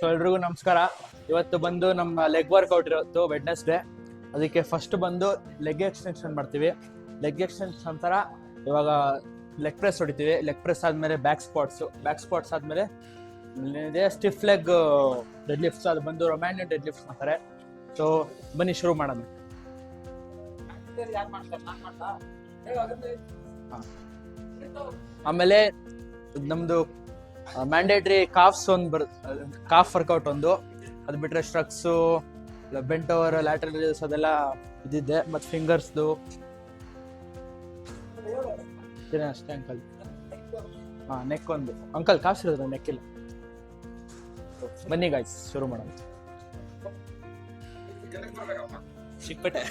So ಎಲ್ರಿಗೂ ನಮಸ್ಕಾರ. ಇವತ್ತು ಬಂದು ನಮ್ಮ ಲೆಗ್ ವರ್ಕೌಟ್ ಇರೋದು ವೆಡ್ನೆಸ್ಡೇ. ಅದಕ್ಕೆ ಫಸ್ಟ್ ಬಂದು ಲೆಗ್ ಎಕ್ಸ್ಟೆನ್ಷನ್ ಮಾಡ್ತೀವಿ. ಲೆಗ್ ಎಕ್ಸ್ಟೆನ್ಷನ್ ನಂತರ ಇವಾಗ ಲೆಗ್ ಪ್ರೆಸ್ ಹೊಡಿತೀವಿ. ಲೆಗ್ ಪ್ರೆಸ್ ಆದಮೇಲೆ ಬ್ಯಾಕ್ ಸ್ಕ್ವಾಟ್ಸ್ ಆದಮೇಲೆ ಸ್ಟಿಫ್ ಲೆಗ್ ಡೆಡ್ ಲಿಫ್ಟ್ಸ್, ಅದು ಬಂದು ರೊಮ್ಯಾನಿಯನ್ ಡೆಡ್ ಲಿಫ್ಟ್ಸ್ ಮಾಡ್ತಾರೆ. ಸೊ ಬನ್ನಿ ಶುರು ಮಾಡೋಣ. ಆಮೇಲೆ ನಮ್ದು ಮ್ಯಾಂಡೇಟ್ರಿ ಕಾಫ್ಸ್ ಒಂದು ಕಾಫ್ ವರ್ಕೌಟ್ ಒಂದು, ಅದು ಬಿಟ್ರೆ ಸ್ಟ್ರಕ್ಸು, ಬೆಂಟ್ ಓವರ್, ಲ್ಯಾಟರಲ್ಸ್ ಅದೆಲ್ಲ ಇದಿದೆ. ಮತ್ತು ಫಿಂಗರ್ಸ್ದು ಅಷ್ಟೇ ಅಂಕಲ್. ನೆಕ್ ಒಂದು ಅಂಕಲ್ ಕಾಫ್ಸ್ ಇರೋದು, ನೆಕ್ ಇಲ್ಲ. ಬನ್ನಿ ಗಾಯ್ಸ್ ಶುರು ಮಾಡೋಣ. ಸಿಕ್ಬಿಟ್ಟೆ.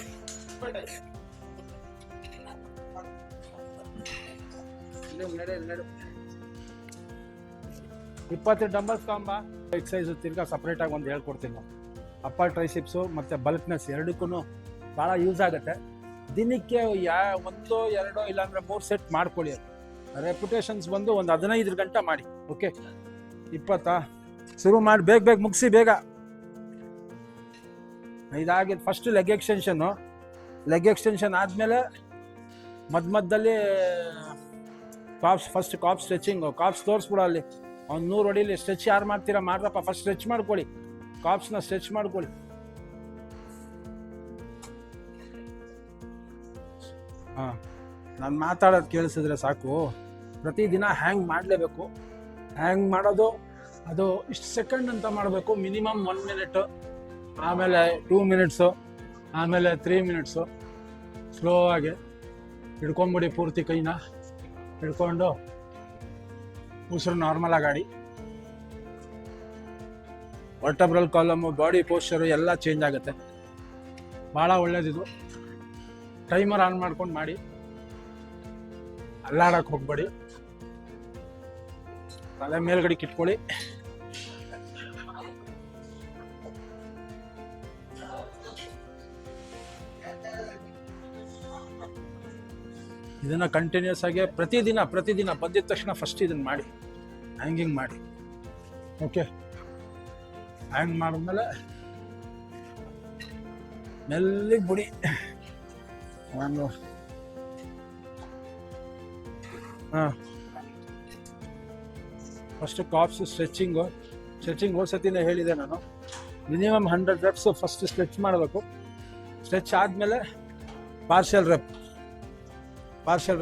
ಇಪ್ಪತ್ತು ಡಂಬಲ್ಸ್ ತಗೊಂಬ. ಎಕ್ಸಸೈಸ್ ತಿರ್ಗಾ ಸಪ್ರೇಟ್ ಆಗಿ ಒಂದು ಹೇಳ್ಕೊಡ್ತೀನಿ ನಾವು. ಅಪ್ಪರ್ ಟ್ರೈಸಿಪ್ಸು ಮತ್ತು ಬಲ್ಕ್ನೆಸ್ ಎರಡಕ್ಕೂ ಭಾಳ ಯೂಸ್ ಆಗುತ್ತೆ. ದಿನಕ್ಕೆ ಒಂದು ಎರಡು ಇಲ್ಲಾಂದ್ರೆ 3 ಸೆಟ್ ಮಾಡ್ಕೊಳ್ಳಿ. ರೆಪ್ಯುಟೇಷನ್ಸ್ ಬಂದು ಒಂದು 15 ಗಂಟೆ ಮಾಡಿ. ಓಕೆ, 20 ಶುರು ಮಾಡಿ, ಬೇಗ ಮುಗಿಸಿ ಬೇಗ. ಇದಾಗಿದ್ದು ಫಸ್ಟ್ ಲೆಗ್ ಎಕ್ಸ್ಟೆನ್ಷನ್ ಆದಮೇಲೆ ಮಧ್ಯದಲ್ಲಿ ಫಸ್ಟ್ ಕಾಫ್ ಸ್ಟ್ರೆಚಿಂಗು. ಕಾಫ್ಸ್ ತೋರಿಸ್ಬಿಡ ಅಲ್ಲಿ. ಅವ್ನು 100 ಹೊಡಿಲಿ. ಸ್ಟ್ರೆಚ್ ಯಾರು ಮಾಡ್ತೀರಾ ಮಾಡ್ರಪ್ಪ. ಫಸ್ಟ್ ಸ್ಟ್ರೆಚ್ ಮಾಡ್ಕೊಳ್ಳಿ, ಕಾಫ್ಸ್ನ ಸ್ಟ್ರೆಚ್ ಮಾಡ್ಕೊಳ್ಳಿ. ನಾನು ಮಾತಾಡೋದು ಕೇಳಿಸಿದ್ರೆ ಸಾಕು. ಪ್ರತಿದಿನ ಹ್ಯಾಂಗ್ ಮಾಡಲೇಬೇಕು. ಹ್ಯಾಂಗ್ ಮಾಡೋದು ಅದು ಇಷ್ಟು ಸೆಕೆಂಡ್ ಅಂತ ಮಾಡಬೇಕು. ಮಿನಿಮಮ್ 1 ಮಿನಿಟ್, ಆಮೇಲೆ 2 ಮಿನಿಟ್ಸು, ಆಮೇಲೆ 3 ಮಿನಿಟ್ಸು. ಸ್ಲೋ ಆಗಿ ಹಿಡ್ಕೊಂಬಿಡಿ. ಪೂರ್ತಿ ಕೈನ ಹಿಡ್ಕೊಂಡು ಉಸಿರು ನಾರ್ಮಲ್ ಆಗಿ. ವರ್ಟಬ್ರಲ್ ಕಾಲಮು, ಬಾಡಿ ಪೋಸ್ಚರು ಎಲ್ಲ ಚೇಂಜ್ ಆಗುತ್ತೆ. ಭಾಳ ಒಳ್ಳೇದಿದು. ಟೈಮರ್ ಆನ್ ಮಾಡ್ಕೊಂಡು ಮಾಡಿ. ಅಲ್ಲಾಡಕ್ಕೆ ಹೋಗ್ಬೇಡಿ. ತಲೆ ಮೇಲ್ಗಡೆ ಕಿಟ್ಕೊಳ್ಳಿ. ಇದನ್ನ ಕಂಟಿನ್ಯೂಸ್ ಆಗಿ ಪ್ರತಿದಿನ ಬಂದಿದ ತಕ್ಷಣ ಫಸ್ಟ್ ಇದನ್ನ ಮಾಡಿ, ಹ್ಯಾಂಗಿಂಗ್ ಮಾಡಿ. ಓಕೆ, ಹ್ಯಾಂಗ್ ಮಾಡಿದ್ಮೇಲೆ ಮೆಲ್ಲಿಗೆ ಬಿಡಿ. ನಾನು ಫಸ್ಟ್ ಕಾಫ್ಸ್ ಸ್ಟ್ರೆಚಿಂಗು ಹೋದ್ಸತಿನೇ ಹೇಳಿದೆ ನಾನು. ಮಿನಿಮಮ್ 100 ರೆಪ್ಸ್ ಫಸ್ಟ್ ಸ್ಟ್ರೆಚ್ ಮಾಡಬೇಕು. ಸ್ಟ್ರೆಚ್ ಆದಮೇಲೆ ಪಾರ್ಷಿಯಲ್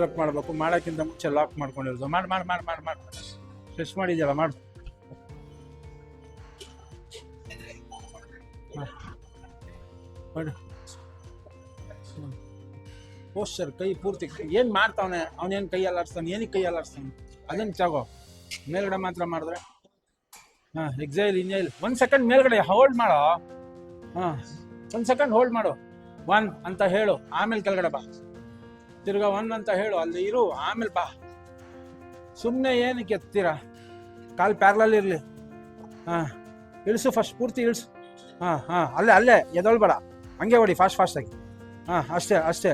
ರೆಪ್ ಮಾಡಬೇಕು. ಮಾಡೋಕ್ಕಿಂತ ಮುಂಚೆ ಲಾಕ್ ಮಾಡ್ಕೊಂಡಿರೋದು. ಮಾಡಿ ಸ್ಟ್ರೆಚ್ ಮಾಡಿದ್ಯಲ್ಲ, ಮಾಡು. ಪೋಸ್ಚರ್, ಕೈ ಪೂರ್ತಿ. ಏನು ಮಾಡ್ತಾವನೆ ಅವನೇನು ಕೈ ಅಲ್ಲಾಡ್ಸ್ತಾನೆ, ಏನಕ್ಕೆ ಕೈ ಅಲ್ಲಾಡ್ಸ್ತಾನೆ ಅದನ್ನು ಚಾಗೋ. ಮೇಲ್ಗಡೆ ಮಾತ್ರ ಮಾಡಿದ್ರೆ ಎಕ್ಸೈಲ್ ಇನ್ಹೈಲ್. 1 ಸೆಕೆಂಡ್ ಮೇಲ್ಗಡೆ ಹೋಲ್ಡ್ ಮಾಡೋ. 1 ಸೆಕೆಂಡ್ ಹೋಲ್ಡ್ ಮಾಡು. 1 ಅಂತ ಹೇಳು, ಆಮೇಲೆ ಕೆಳಗಡೆ ಬಾ. ತಿರ್ಗಾ 1 ಅಂತ ಹೇಳು, ಅಲ್ಲಿ ಇರು, ಆಮೇಲೆ ಬಾ. ಸುಮ್ಮನೆ ಏನಕ್ಕೆ ಎತ್ತೀರಾ? ಕಾಲು ಪ್ಯಾರಲಲ್ಲಿ ಇರಲಿ. ಇಳಿಸು, ಫಸ್ಟ್ ಪೂರ್ತಿ ಇಳಿಸು. ಅಲ್ಲೇ ಎದೊಳ್ಬೇಡ, ಹಂಗೆ ಹೊಡಿ ಫಾಸ್ಟಾಗಿ. ಅಷ್ಟೇ.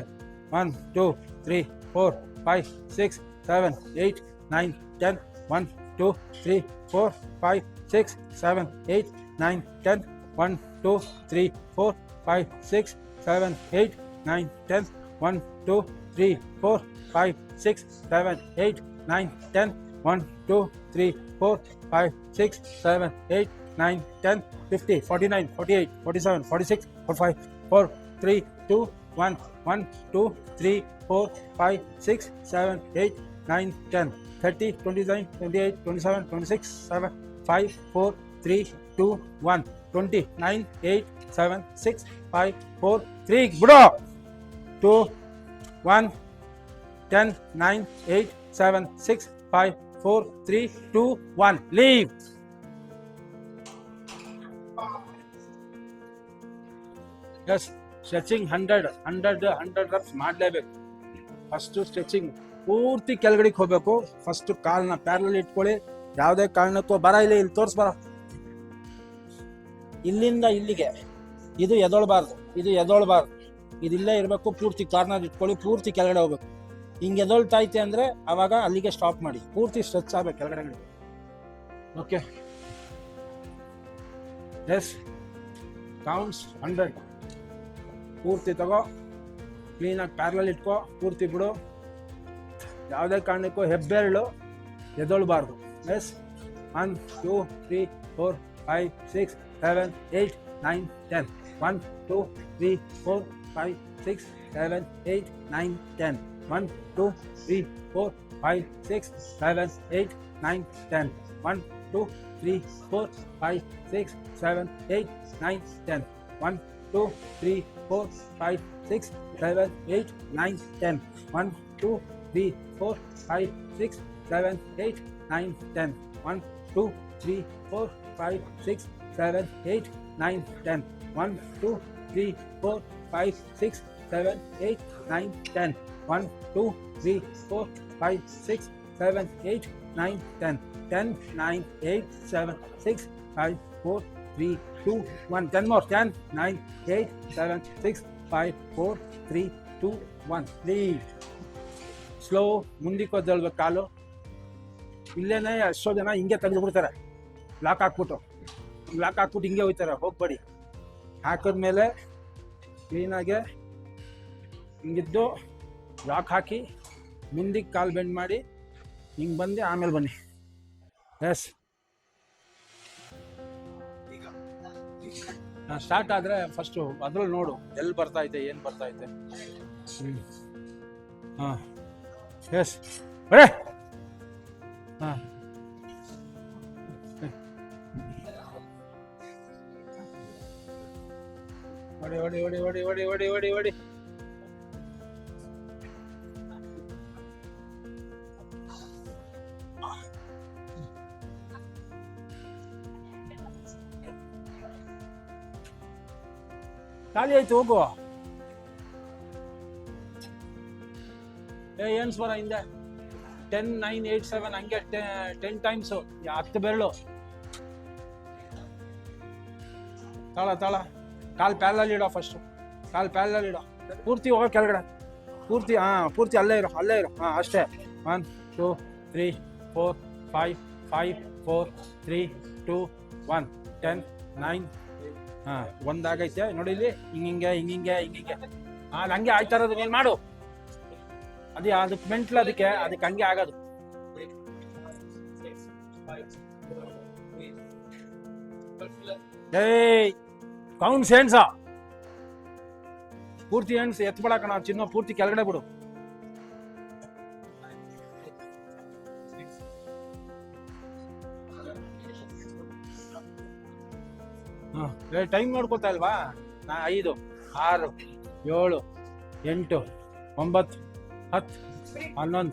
1 2 3 4 5 6 7 8 9 10. 1 2 3 4 5 6 7 8 9 10. 1 2 3 4 5 6 7 8 9 10. 1 2 3 4 5 6 7 8 9 10. 1 2 3 4 5 6 7 8 9 10. 50 49 48 47 46 45 4 3 2 1. 1 2 3 4 5 6 7 8 9 10. 30 29 28 27 26 7 5 4 3 2 1. 20 9 8 7 6 5 4 3 ಬಿಡು. 2 1 10 9 8 7 6 5 4 3 2 1. ಲೀವ್. ಎಸ್, ಸ್ಟ್ರೆಚಿಂಗ್ 100 ರೆಪ್ಸ್ ಮಾಡಲೇಬೇಕು. ಫಸ್ಟು ಸ್ಟ್ರೆಚಿಂಗ್ ಪೂರ್ತಿ ಕೆಳಗಡೆಗೆ ಹೋಗಬೇಕು. ಫಸ್ಟ್ ಕಾಲನ್ನ ಪ್ಯಾರಲಲ್ಲಿ ಇಟ್ಕೊಳ್ಳಿ. ಯಾವುದೇ ಕಾರಣಕ್ಕೂ ಬರ ಇಲ್ಲಿ ತೋರಿಸ್ಬಾರ. ಇಲ್ಲಿಂದ ಇಲ್ಲಿಗೆ ಇದು ಎದೊಳ್ಬಾರ್ದು. ಇದಿಲ್ಲೇ ಇರಬೇಕು. ಪೂರ್ತಿ ಕಾರ್ನರ್ ಇಟ್ಕೊಳ್ಳಿ. ಪೂರ್ತಿ ಕೆಳಗಡೆ ಹೋಗ್ಬೇಕು. ಹಿಂಗೆ ಎದೊಳ್ತಾ ಐತೆ ಅಂದರೆ ಆವಾಗ ಅಲ್ಲಿಗೆ ಸ್ಟಾಪ್ ಮಾಡಿ. ಪೂರ್ತಿ ಸ್ಟ್ರೆಚ್ ಆಗಬೇಕು ಕೆಳಗಡೆ. Okay, yes counts 100. ಪೂರ್ತಿ ತಗೋ, ಕ್ಲೀನಾಗಿ ಪ್ಯಾರಲಲ್ಲಿ ಇಟ್ಕೋ, ಪೂರ್ತಿ ಬಿಡು. ಯಾವುದೇ ಕಾರಣಕ್ಕೂ ಹೆಬ್ಬೆರಳು ಎದೊಳ್ಬಾರ್ದು. ಎಸ್ 1 2 3 4 5 6 7 8 9 10. 1 2 3 4 5 6 7 8 9 10. 1 2 3 4 5 6 7 8 9 10. 1 2 3 4 5 6 7 8 9 10. 1 2 3 4 5 6 7 8 9 10. 1 2 3 4 5 6 7 8 9 10. 1 2 3 4 5 6 7 8 9 10. 1 2 3 4 5 6 7 8 9 10. 1 2 3 4 5 6 7 8 9 10. 10 9 8 7 6 5 4 3 2 1. 10 more. 10 9 8 7 6 5 4 3 2 1. Leave. ಸ್ಲೋ ಮುಂದಕ್ಕೆ ಒದ್ದಳ್ಬೇಕು ಕಾಲು. ಇಲ್ಲೇನೆ ಎಷ್ಟೋ ಜನ ಹಿಂಗೆ ತೆಗೆದು ಬಿಡ್ತಾರೆ, ಲಾಕ್ ಹಾಕ್ಬಿಟ್ಟು ಹಿಂಗೆ ಹೋಗ್ತಾರೆ. ಹೋಗ್ಬೇಡಿ. ಹಾಕಿದ್ಮೇಲೆ ಕ್ಲೀನಾಗೆ ಹಿಂಗಿದ್ದು ಲಾಕ್ ಹಾಕಿ ಮುಂದಕ್ಕೆ ಕಾಲು ಬೆಂಡ್ ಮಾಡಿ ಹಿಂಗೆ ಬಂದು ಆಮೇಲೆ ಬನ್ನಿ. ಎಸ್ ಸ್ಟಾರ್ಟ್ ಆದರೆ ಫಸ್ಟು ಅದ್ರಲ್ಲಿ ನೋಡು ಎಲ್ಲಿ ಬರ್ತೈತೆ, ಏನು ಬರ್ತೈತೆ. ಹಾಂ ಎಸ್ ಬರೇ. ಹಾಂ ಹೊಡಿ ಹೊಡಿ ಹೊಡಿ ಹೊಡಿ ಹೊಡಿ ಹೊಡಿ ಹೊಡಿ ಹೊಡಿ. ಖಾಲಿ ಆಯ್ತು, ಹೋಗು. ಏನು ಸ್ವರ ಹಿಂದೆ 10 9 8 7 ಹಂಗೆ 10 ಟೈಮ್ಸು 10 ಬೆರಳು. ತಾಳ ಕಾಲು ಪ್ಯಾರಲಲ್ಲಿ ಇಡೋ. ಫಸ್ಟು ಕಾಲು ಪ್ಯಾರಲಲ್ಲಿ ಇಡೋ. ಪೂರ್ತಿ ಹೋಗೋ ಕೆಳಗಡೆ. ಪೂರ್ತಿ ಅಲ್ಲೇ ಇರೋ. ಹಾಂ ಅಷ್ಟೇ. 1 2 3 4 5 5 4 3 2 1. 10 9. ಹಾಂ ಒಂದಾಗೈತೆ ನೋಡಿ ಇಲ್ಲಿ. ಹಿಂಗೆ ಅದು ಹಂಗೆ ಆಯ್ತಾ ಇರೋದು. ನೀನು ಮಾಡು. ಅದಕ್ಕೆ ಮೆಂಟ್ಲು, ಅದಕ್ಕೆ ಹಂಗೆ ಆಗೋದು. ಏಯ್ ಕೌಂಟ್ಸ್ ಹೆಣ್ಸ ಪೂರ್ತಿ ಹೆಣ್ಸ್ ಎತ್ಬಿಡಕಣ ಚಿನ್ನ. ಪೂರ್ತಿ ಕೆಳಗಡೆ ಬಿಡು. ಟೈಮ್ ನೋಡ್ಕೊತಾ ಇಲ್ವಾ? 5 6 7 8 9 10 11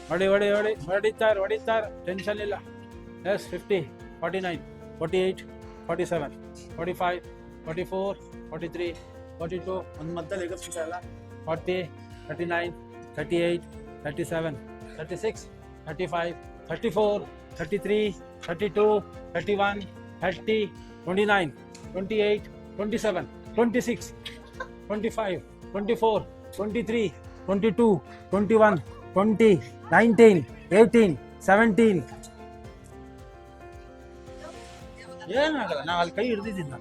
12 13. ಹೊಡಿತಾರೆ. ಟೆನ್ಷನ್ ಇಲ್ಲ. ಎಸ್ 50 49 48 47 45 44 43 42. ಒಂದು ಮಧ್ಯದಲ್ಲಿ ಎಗಸ್ಬಿಟ್ಟ ಇಲ್ಲ. 40 39 38 37 36 35 34 33 32 31 30 29 28 27 26 25 24 23 22 21 20 19 18 17. ಏನಾಗಲ್ಲ, ನಾವು ಅಲ್ಲಿ ಕೈ ಹಿಡ್ದಿದ್ದಿಲ್ಲ.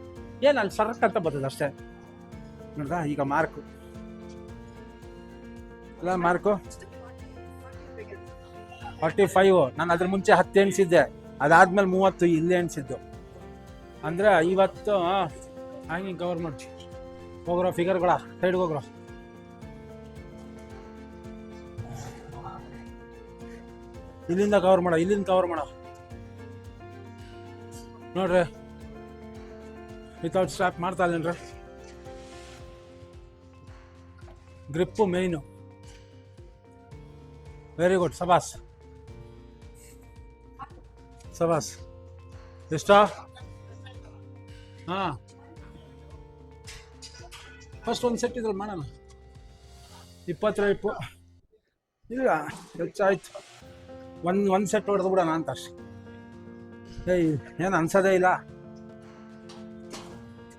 ಏನು ಅಲ್ಲಿ ಸರ್ಕ್ ಅಂತ ಬರ್ತದೆ ಅಷ್ಟೇ. ನೋಡ್ದಾ ಈಗ ಮಾರ್ಕು ಅಲ್ಲ, ಮಾರ್ಕು 45. ನಾನು ಅದ್ರ ಮುಂಚೆ 10 ಎಣಿಸಿದ್ದೆ. ಅದಾದ್ಮೇಲೆ 30 ಇಲ್ಲೇ ಎಣಿಸಿದ್ದು. ಅಂದ್ರೆ 50. ಹಂಗೆ ಕವರ್ ಮಾಡಿ ಹೋಗ್ರೋ. ಫಿಗರ್ಗಳ ಸೈಡ್ಗೆ ಹೋಗ್ರೋ. ಇಲ್ಲಿಂದ ಕವರ್ ಮಾಡೋ. ನೋಡ್ರಿ ವಿತೌಟ್ ಸ್ಟ್ರಾಪ್ ಮಾಡ್ತಾ ಇಲ್ಲೇನ್ರಿ. Grip main. Very good. ಸಬಾಸ್. ಎಷ್ಟ? ಹಾಂ ಫಸ್ಟ್ ಒಂದು ಸೆಟ್ ಇದ್ರಲ್ಲಿ ಮಾಡೋಣ. 20 ಇಲ್ಲ ಹೆಚ್ಚಾಯ್ತು. ಒಂದು ಸೆಟ್ ಹೊಡೆದು ಬಿಡೋಣ ಅಂತ ಅಷ್ಟೆ. ಏನು ಅನ್ಸೋದೇ ಇಲ್ಲ.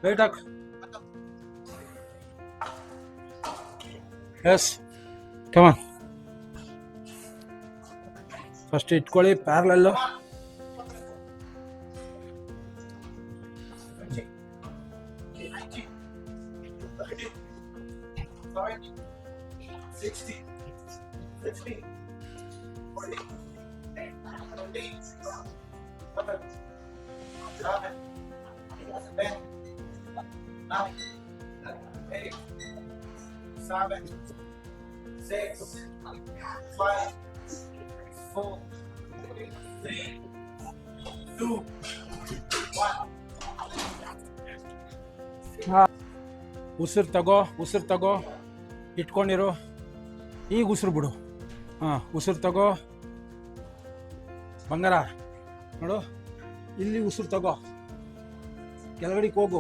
ವೇಟ್ ಹಾಕು. Yes come on. ಫಸ್ಟ್ ಇಟ್ಕೊಳ್ಳಿ ಪ್ಯಾರಲಲ್ಲು. ಉಸಿರು ತಗೋ, ಇಟ್ಕೊಂಡಿರು. ಈಗ ಉಸಿರು ಬಿಡು. ಉಸಿರು ತಗೋ ಬಂಗಾರ. ನೋಡು, ಇಲ್ಲಿ ಉಸಿರು ತಗೋ, ಕೆಳಗಡೆಗೆ ಹೋಗು,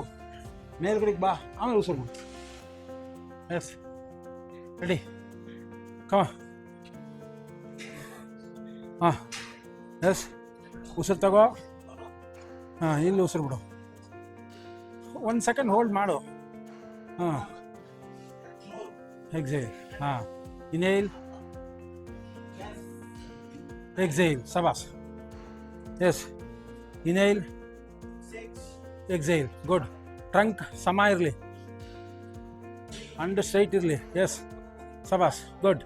ಮೇಲ್ಗಡೆಗೆ ಬಾ, ಆಮೇಲೆ ಉಸಿರು ಬಿಡು. ಎಸ್, ರೆಡಿ, ಕಮ. ಎಸ್, ಉಸಿರು ತಗೋ. ಇಲ್ಲಿ ಉಸಿರು ಬಿಡು. 1 ಸೆಕೆಂಡ್ ಹೋಲ್ಡ್ ಮಾಡು. Exhale. Inhale, exhale, sabas. Yes, inhale, exhale, good. Trunk sama irli, and straight irli. Yes, sabas, good,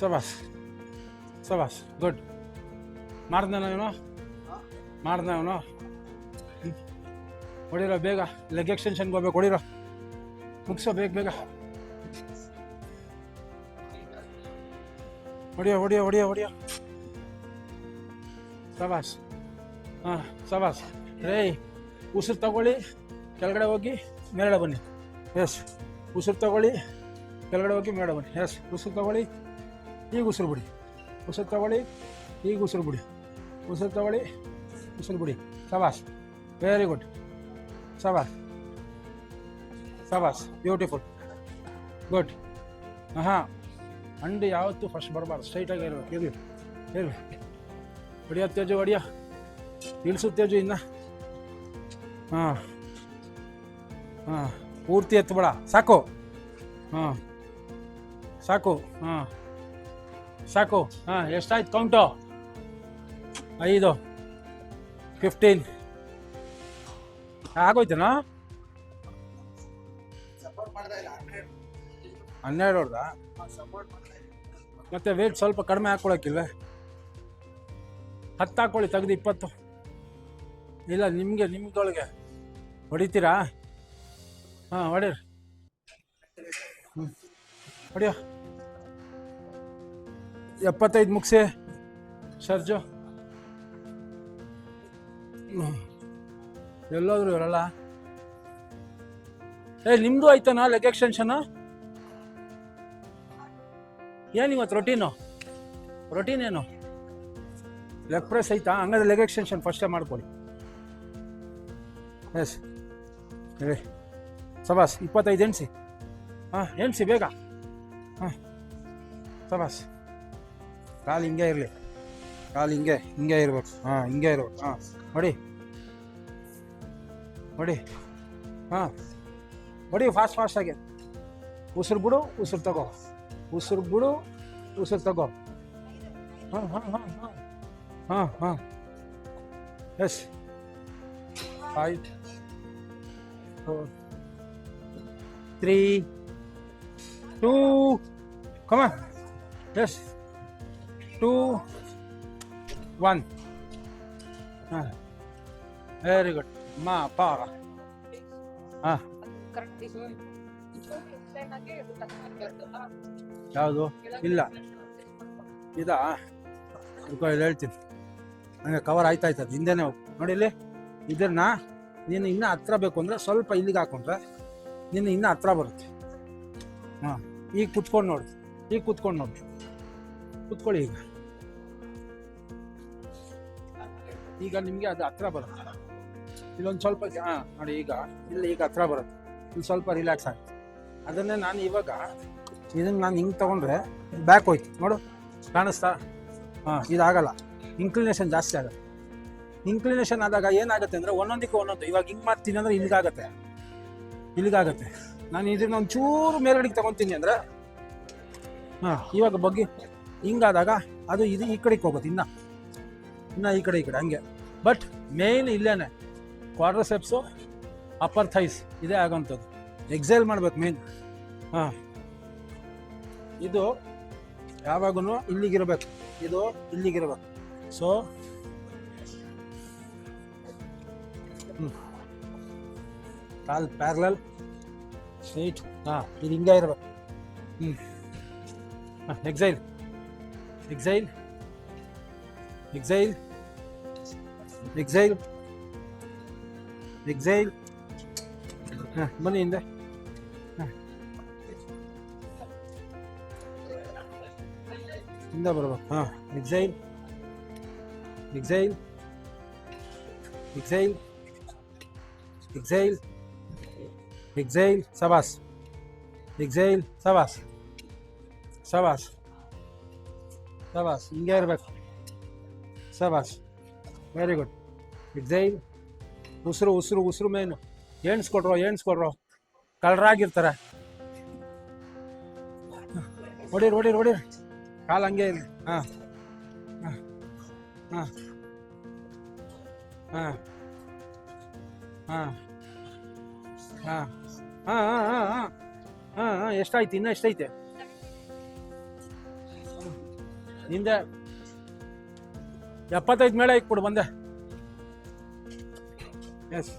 sabas, good. ಮಾಡ್ದನ ಹೊಡಿರೋ ಬೇಗ. ಲೆಗ್ ಎಕ್ಸ್ಟೆನ್ಷನ್ಗೆ ಹೋಗ್ಬೇಕು, ಹೊಡಿರೋ, ಮುಗಿಸೋ ಬೇಗ. ಹೊಡಿಯೋ. ಸಬಾಸ್. ಸಬಾಸ್. ರೇ, ಉಸಿರು ತಗೊಳ್ಳಿ, ಕೆಳಗಡೆ ಹೋಗಿ ಮೇಲ್ಗಡೆ ಬನ್ನಿ. ಎಸ್, ಉಸಿರು ತಗೊಳ್ಳಿ, ಕೆಳಗಡೆ ಹೋಗಿ ಮೇಲ್ಗಡೆ ಬನ್ನಿ. ಎಸ್, ಉಸಿರು ತಗೊಳ್ಳಿ, ಈಗ ಉಸಿರು ಬಿಡಿ. ಉಸಿರು ತಗೊಳ್ಳಿ, ಈಗ ಉಸಿರು ಬಿಡಿ. ಉಸಿರು ತಗೊಳ್ಳಿ, ಉಸಿರು ಬಿಡಿ. ಸಬಾಸ್, ವೆರಿ ಗುಡ್. ಸಬಾಸ್, ಬ್ಯೂಟಿಫುಲ್, ಗುಡ್. ಅಂಡು ಯಾವತ್ತೂ ಫಸ್ಟ್ ಬರಬಾರ್ದು, ಸ್ಟ್ರೈಟಾಗಿ ಇರಬೇಕು. ಹೊಡಿಯೋ ತೇಜು, ಹೊಡಿಯೋ, ಇಳಿಸು ತೇಜು. ಇನ್ನು ಪೂರ್ತಿ ಎತ್ತಬೇಡ, ಸಾಕು. ಸಾಕು. ಎಷ್ಟಾಯ್ತು ಕೌಂಟು? 5, 15 ಆಗೋಯ್ತೇನಾ? 12 ಹೊಡ್ದ. ಮತ್ತೆ ವೇಟ್ ಸ್ವಲ್ಪ ಕಡಿಮೆ ಹಾಕ್ಕೊಳಕ್ಕಿಲ್ವೇ? 10 ಹಾಕ್ಕೊಳ್ಳಿ, ತೆಗೆದು 20. ಇಲ್ಲ, ನಿಮ್ದೊಳಗೆ ಹೊಡಿತೀರಾ? ಹೊಡೀರಿ. ಹೊಡಿಯೋ. 75 ಮುಗಿಸಿ ಸರ್ಜು. ಎಲ್ಲೋದ್ರು ಇವರಲ್ಲ. ನಿಮ್ದು ಆಯ್ತಾನಾ ಲೆಗ್ ಎಕ್ಸ್ಟೆನ್ಷನ್? ಏನಿವತ್ತು ರೊಟೀನ್ ಏನು? ಲೆಗ್ ಪ್ರೆಸ್ ಐತಾ? ಹಂಗಾದ್ರೆ ಲೆಗ್ ಎಕ್ಸ್ಟೆನ್ಷನ್ ಫಸ್ಟೇ ಮಾಡ್ಕೊಳ್ಳಿ. ಎಸ್, ಹೇಳಿ. ಸಬಾಸ್, 25 ಎಣ್ಸಿ. ಎಣ್ಸಿ ಬೇಗ. ಸಬಾಸ್. ಕಾಲು ಹಿಂಗೆ ಇರಲಿ, ಕಾಲು ಹಿಂಗೆ ಇರ್ಬೇಕು. ಹಿಂಗೆ ಇರ್ಬೇಕು. ಹೊಡಿ. ಹೊಡಿ ಫಾಸ್ಟಾಗಿ. ಉಸಿರು ಬಿಡು, ಉಸಿರು ತಗೋ. S. 5, 4, 3, 2, come on. Yes, 2, 1. Very good. Para. ಯಾವುದು? ಇಲ್ಲ, ಇದಾ? ಇಲ್ಲಿ ಹೇಳ್ತೀನಿ. ಹಂಗೆ ಕವರ್ ಆಯ್ತಾಯ್ತದ, ಹಿಂದೆನೇ ಹೋಗಿ ನೋಡಿ. ಇಲ್ಲಿ ಇದನ್ನ ನೀನು ಇನ್ನೂ ಹತ್ರ ಬೇಕು ಅಂದರೆ ಸ್ವಲ್ಪ ಇಲ್ಲಿಗೆ ಹಾಕೊಂಡ್ರೆ ನೀನು ಇನ್ನೂ ಹತ್ರ ಬರುತ್ತೆ. ಈಗ ಕುತ್ಕೊಂಡು ನೋಡಿ, ಕುತ್ಕೊಳ್ಳಿ. ಈಗ ನಿಮಗೆ ಅದು ಹತ್ರ ಬರುತ್ತೆ. ಇಲ್ಲೊಂದು ಸ್ವಲ್ಪ ನೋಡಿ, ಈಗ ಹತ್ರ ಬರುತ್ತೆ. ಇಲ್ಲಿ ಸ್ವಲ್ಪ ರಿಲ್ಯಾಕ್ಸ್ ಆಗುತ್ತೆ. ಅದನ್ನೇ ನಾನು ಇವಾಗ ಇದನ್ನು ಹಿಂಗೆ ತೊಗೊಂಡ್ರೆ ಬ್ಯಾಕ್ ಹೋಯ್ತು ನೋಡು, ಕಾಣಿಸ್ತಾ? ಇದಾಗಲ್ಲ, ಇನ್ಕ್ಲಿನೇಷನ್ ಜಾಸ್ತಿ ಆಗುತ್ತೆ. ಇನ್ಕ್ಲಿನೇಷನ್ ಆದಾಗ ಏನಾಗುತ್ತೆ ಅಂದರೆ ಒಂದೊಂದಕ್ಕೆ ಒಂದೊಂದು. ಇವಾಗ ಹಿಂಗೆ ಮಾಡ್ತೀನಿ ಅಂದರೆ ಇಲ್ಲಿಗಾಗತ್ತೆ. ನಾನು ಇದನ್ನ ಒಂಚೂರು ಮೇಲ್ಗಡೆಗೆ ತೊಗೊತೀನಿ ಅಂದರೆ ಇವಾಗ ಬಗ್ಗೆ ಹಿಂಗಾದಾಗ ಅದು ಈ ಕಡೆಗೆ ಹೋಗುತ್ತೆ. ಇನ್ನು ಈ ಕಡೆ ಹಂಗೆ. ಬಟ್ ಮೇಯ್ನ್ ಇಲ್ಲೇನೆ ಕ್ವಾಡ್ರಿಸೆಪ್ಸು, ಅಪ್ಪರ್ ಥೈಸ್ ಇದೇ ಆಗೋಂಥದ್ದು. ಎಕ್ಸೇಲ್ ಮಾಡ್ಬೇಕು ಮೇನ್. ಇದು ಯಾವಾಗೂ ಇಲ್ಲಿಗಿರ್ಬೇಕು, ಇದು ಇಲ್ಲಿಗಿರ್ಬೇಕು. ಸೊ ಕಾಲ್ ಪ್ಯಾರಲಲ್ ಸ್ಟ್ರೈಟ್. ಇದು ಹಿಂಗೆ ಇರ್ಬೇಕು. Exhale exhale exhale exhale exhale. ಬನ್ನಿ ಹಿಂದೆ. ಹಿಂದೆ ಬರ್ಬೇಕು. Exhale exhale exhale exhale exhale. ಸಬಾಸ್. ಎಕ್ಸೈಲ್. ಸಬಾಸ್ ಸಬಾಸ್ ಸಬಾಸ್. ಹಿಂಗೆ ಇರಬೇಕು. ಸಬಾಸ್. Very good. ಎಕ್ಸೈಲ್. ಉಸಿರು ಉಸಿರು ಉಸಿರು ಮೇನು. ಎಣ್ಸ್ಕೊಡ್ರೋ. ಕಳ್ರಾಗಿರ್ತಾರೆ. ಹೊಡೀರಿ. ಕಾಲು ಹಂಗೆ ಇರಲಿ. ಎಷ್ಟಾಯ್ತು? ಇನ್ನೂ ಎಷ್ಟೈತೆ ನಿಂದೆ? 75 ಮೇಲೆ ಇಕ್ಬಿಡು ಬಂದೆ. ಎಸ್.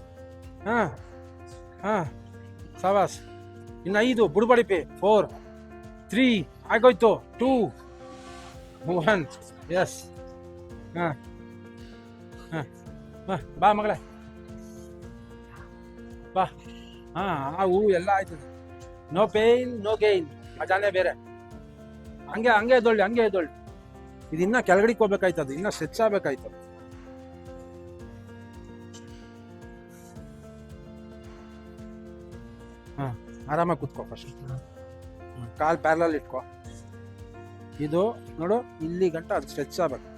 ಸವಾಸ್. ಇನ್ನು 5 ಬುಡ್ಬಡಿಪಿ. 4 3 ಆಗೋಯ್ತು. 2 1. ಎಸ್. ಬಾ ಮಗಳೇ ಬಾ. ಆ ಹೂವು ಎಲ್ಲ ಆಯ್ತು. No pain no gain. ಮಜಾನೇ ಬೇರೆ. ಹಂಗೆ ಎದ್ದೊಳ್ಳಿ. ಇದು ಇನ್ನೂ ಕೆಳಗಡಿಗೆ ಹೋಗ್ಬೇಕಾಯ್ತದು, ಇನ್ನೂ ಸ್ಟ್ರೆಚ್ ಆಗ್ಬೇಕಾಯ್ತು. ಆರಾಮಾಗಿ ಕೂತ್ಕೋ ಫಸ್ಟ್. ಕಾಲ್ ಪ್ಯಾರಲಲ್ ಇಟ್ಕೋ. ಇದು ನೋಡು, ಇಲ್ಲಿ ಗಂಟ ಅದು ಸ್ಟ್ರೆಚ್ ಆಗ್ಬೇಕು.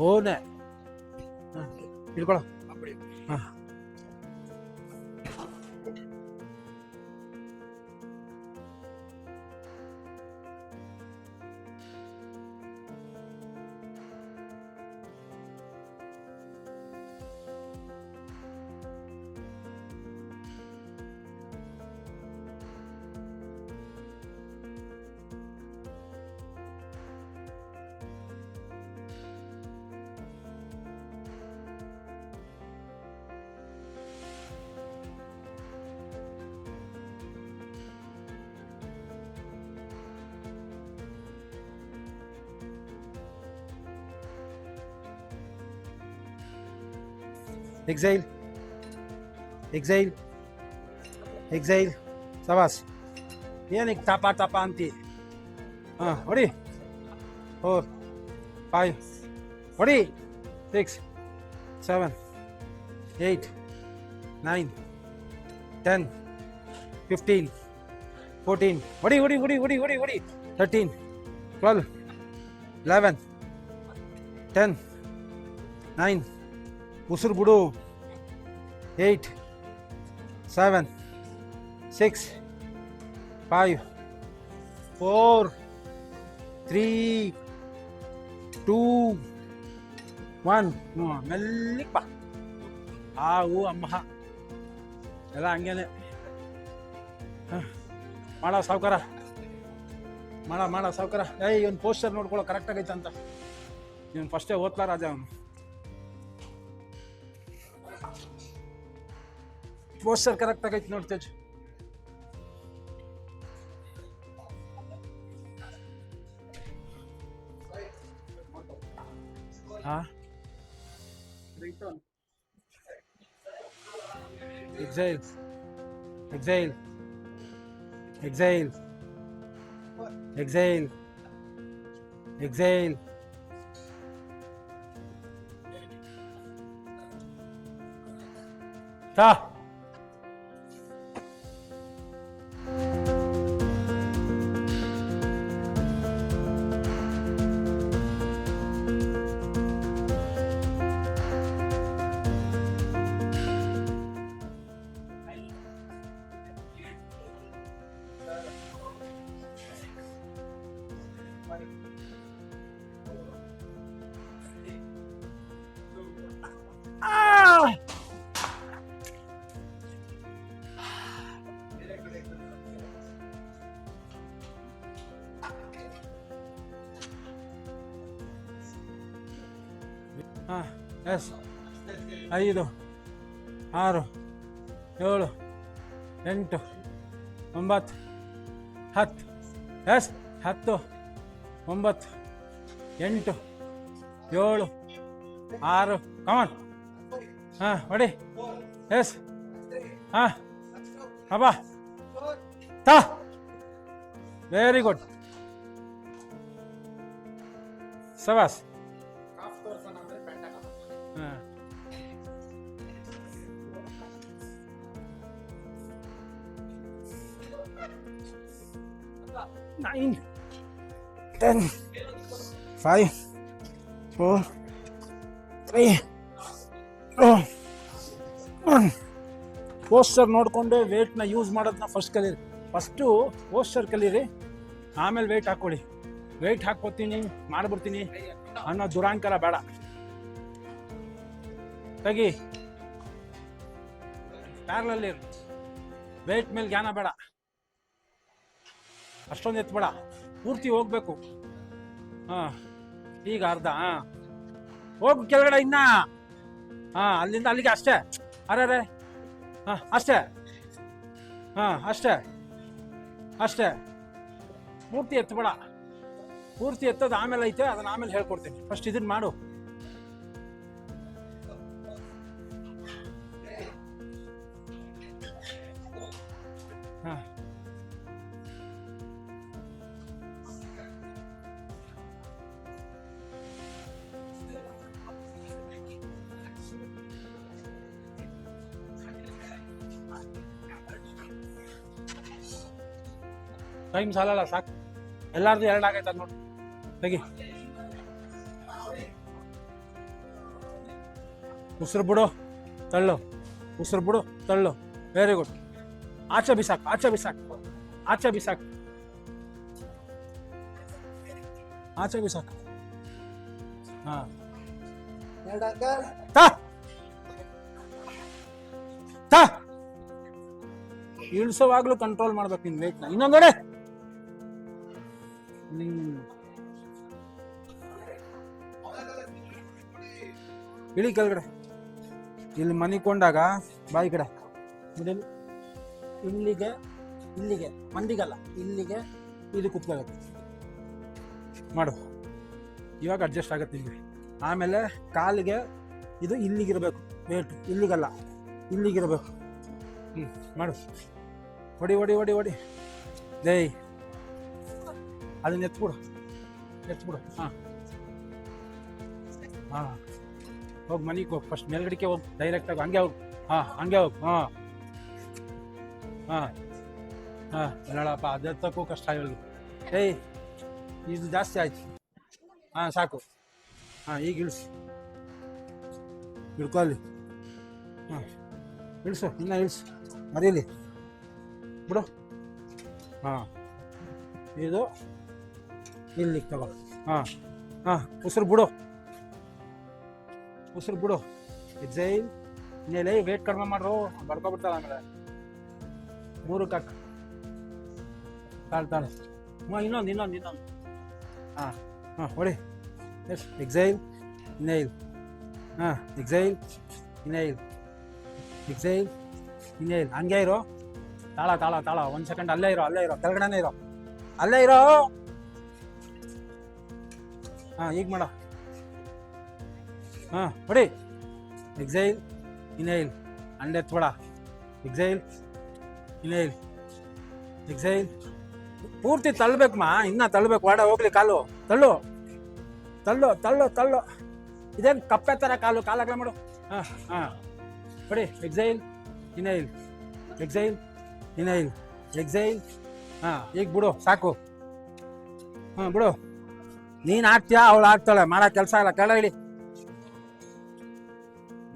ಓನೆ ಇಟ್ಕೊಳ್ಳೋ. Exhale exhale exhale. ಸವಾಸ್. ಏನಕ್ಕೆ ತಪ ಅಂತಿ? ಹೊಡಿ. 4 5 ಹೊಡಿ. 6 7 8 9 10 15 14 ಹೊಡಿ 13 12 11 10 9 ಉಸಿರು ಬಿಡು. 8 7 6 5 4 3 2 1. ಮೆಲ್ಲಿಗೆ ಬಾ. ಅಮ್ಮ ಎಲ್ಲ ಹಂಗೇನೆ ಮಾಡೋ ಸಾವ್ಕಾರ. ಇವನ್ ಪೋಸ್ಟರ್ ನೋಡ್ಕೊಳ್ಳೋ ಕರೆಕ್ಟ್ ಆಗೈತೆ ಅಂತ. ಇವನು ಫಸ್ಟೇ ಓದ್ಲಾ ರಾಜ. ಅವನು ಪೋಸ್ಟರ್ ಕರೆಕ್ಟ್ ಆಗೈತೆ ನೋಡಿ Tej. Exhale. Exhale. Exhale. Exhale. Exhale. Ta. ಹಾಂ ಎಸ್ 5 6 7 8 9 10 ಎಸ್ 10 9 8 7 6 ಕಮಾನ್ ಹಾಂ ಹೊಡಿ ಎಸ್ ಹಾಂ ಅಬ್ಬಾ ತಾ ವೆರಿ ಗುಡ್ ಸವಾಸ್ ಹಾಂ 9 10 5 4 3 2 1 ಪೋಸ್ಟರ್ ನೋಡಿಕೊಂಡೆ ವೇಟ್ನ ಯೂಸ್ ಮಾಡೋದನ್ನ ಫಸ್ಟ್ ಕಲೀರಿ. ಫಸ್ಟು ಪೋಸ್ಟರ್ ಕಲೀರಿ, ಆಮೇಲೆ ವೆಯ್ಟ್ ಹಾಕ್ಕೊಳ್ಳಿ. ವೆಯ್ಟ್ ಹಾಕ್ಕೊತೀನಿ ಮಾಡ್ಬಿಡ್ತೀನಿ ಅನ್ನೋ ದುರಾಂಕಾರ ಬೇಡ. ತೆಗಿ ಪ್ಯಾರಲಲ್ಲಿ ವೆಯ್ಟ್ ಮೇಲೆ ಜ್ಞಾನ ಬೇಡ, ಅಷ್ಟೊಂದು ಎತ್ಬೇಡ, ಪೂರ್ತಿ ಹೋಗ್ಬೇಕು. ಹಾಂ ಈಗ ಅರ್ಧ. ಹಾಂ ಹೋಗು ಕೆಳಗಡೆ ಇನ್ನ. ಹಾಂ ಅಲ್ಲಿಂದ ಅಲ್ಲಿಗೆ ಅಷ್ಟೇ. ಅರೆ ಹಾಂ ಅಷ್ಟೇ. ಹಾಂ ಅಷ್ಟೇ ಅಷ್ಟೇ. ಪೂರ್ತಿ ಎತ್ತಬೇಡ. ಪೂರ್ತಿ ಎತ್ತೋದು ಆಮೇಲೆ ಐತೆ, ಅದನ್ನ ಆಮೇಲೆ ಹೇಳ್ಕೊಡ್ತೀನಿ. ಫಸ್ಟ್ ಇದನ್ನ ಮಾಡು. ಹಾಂ ಟೈಮ್ ಸಾಲಲ್ಲ, ಸಾಕು. ಎಲ್ಲಾರ್ದು 2 ಆಗೈತೆ ಅದು ನೋಡಿ. ತೆಗಿ. ಉಸಿರು ಬಿಡು, ತಳ್ಳು. ಉಸಿರು ಬಿಡು, ತಳ್ಳು. Very good. ಆಚೆ ಬಿಸಾಕು, ಆಚೆ ಬಿಸಾಕು, ಆಚೆ ಬಿಸಾಕು, ಆಚೆ ಬಿಸಾಕು. ಹಾಂ ಇಳಿಸೋವಾಗ್ಲೂ ಕಂಟ್ರೋಲ್ ಮಾಡ್ಬೇಕು ನಿನ್ ವೇಟ್ನ. ಇನ್ನೊಂದು ನೋಡಿ. ಇಳಿ ಕೆಳಗಡೆ. ಇಲ್ಲಿ ಮನಿಕೊಂಡಾಗ ಬಾಯಿ ಕಡೆ ಬಿಡಲಿ. ಇಲ್ಲಿಗೆ ಇಲ್ಲಿಗೆ ಮಂದಿಗಲ್ಲ, ಇಲ್ಲಿಗೆ ಇದು ಕುತ್ಕೋಬೇಕು. ಮಾಡು. ಇವಾಗ ಅಡ್ಜಸ್ಟ್ ಆಗುತ್ತೆ ನಿಮಗೆ. ಆಮೇಲೆ ಕಾಲಿಗೆ ಇದು ಇಲ್ಲಿಗಿರ್ಬೇಕು ವೇಟ್, ಇಲ್ಲಿಗಲ್ಲ, ಇಲ್ಲಿಗಿರ್ಬೇಕು. ಮಾಡು. ಹೊಡಿ ಹೊಡಿ ಹೊಡಿ ಹೊಡಿ. ಜೈ ಅದನ್ನ ಎತ್ಬಿಡು, ಎತ್ಬಿಡು. ಹಾಂ ಹಾಂ ಹೋಗಿ ಮನೆಗೆ ಹೋಗಿ. ಫಸ್ಟ್ ಮೇಲ್ಗಡೆಗೆ ಹೋಗಿ, ಡೈರೆಕ್ಟಾಗಿ ಹಂಗೆ ಹೋಗಿ. ಹಾಂ ಹಂಗೆ ಹೋಗಿ. ಹಾಂ ಹಾಂ ಹಾಂ ಹೇಳಪ್ಪ, ಅದಕ್ಕೂ ಕಷ್ಟ ಹೇಳಿ. ಏಯ್ ಇದು ಜಾಸ್ತಿ ಆಯ್ತು. ಹಾಂ ಸಾಕು. ಹಾಂ ಈಗ ಇಳಿಸು, ಹಿಡ್ಕೊಳ್ಳಿ. ಹಾಂ ಇಳಿಸು, ಇನ್ನೂ ಇಳಿಸು, ಮರೀಲಿ ಬಿಡು. ಹಾಂ ಇದು ಇಲ್ಲಿಗೆ ತಗೋ. ಹಾಂ ಹಾಂ ಉಸಿರು ಬಿಡು, ಉಸಿರು ಬಿಡು. ಎಕ್ಸೈಲ್. ಇನ್ನೇಲೆ ವೇಟ್ ಕಡಿಮೆ ಮಾಡ್ರು, ಬರ್ಕೊಬಿಡ್ತಾಳೆ ಆಮೇಲೆ. 3 ಹಾಕು. ತಾಳು. ಇನ್ನೊಂದು. ಹಾಂ ಹಾಂ ಹೊಡಿ. Yes exhale, inhale. ಹಾಂ ಎಕ್ಸೈಲ್, ಇನ್ಹೇಲ್, ಎಕ್ಸೈಲ್, ಇನ್ಹೇಲ್. ಹಂಗೆ ಇರೋ. ತಾಳ. 1 ಸೆಕೆಂಡ್ ಅಲ್ಲೇ ಇರೋ, ಕೆಳಗಡೆನೇ ಇರೋ, ಅಲ್ಲೇ ಇರೋ. ಹಾಂ ಈಗ ಮಾಡ. ಹಾಂ ಹೊಡಿ. Exhale, inhale. ಅಂಡ್ ಎತ್ಬೇಡ. Exhale, inhale, exhale. ಪೂರ್ತಿ ತಳ್ಳಬೇಕಮ್ಮ, ಇನ್ನ ತಳ್ಳಬೇಕು. ವಾಡ ಹೋಗ್ಲಿ ಕಾಲು. ತಳ್ಳು. ಇದೇನು ಕಪ್ಪೆ ಥರ ಕಾಲಾಗಲ ಮಾಡು. ಹಾಂ ಹೊಡಿ. Exhale, inhale, exhale, inhale, exile. ಹಾಂ ಈಗ ಬಿಡು, ಸಾಕು. ಹಾಂ ಬಿಡು. ನೀನು ಆಗ್ತೀಯಾ, ಅವಳು ಆಗ್ತಾಳೆ. ಮಾಡೋ ಕೆಲಸ ಇಲ್ಲ. ಕೆಳ ಇಡಿ.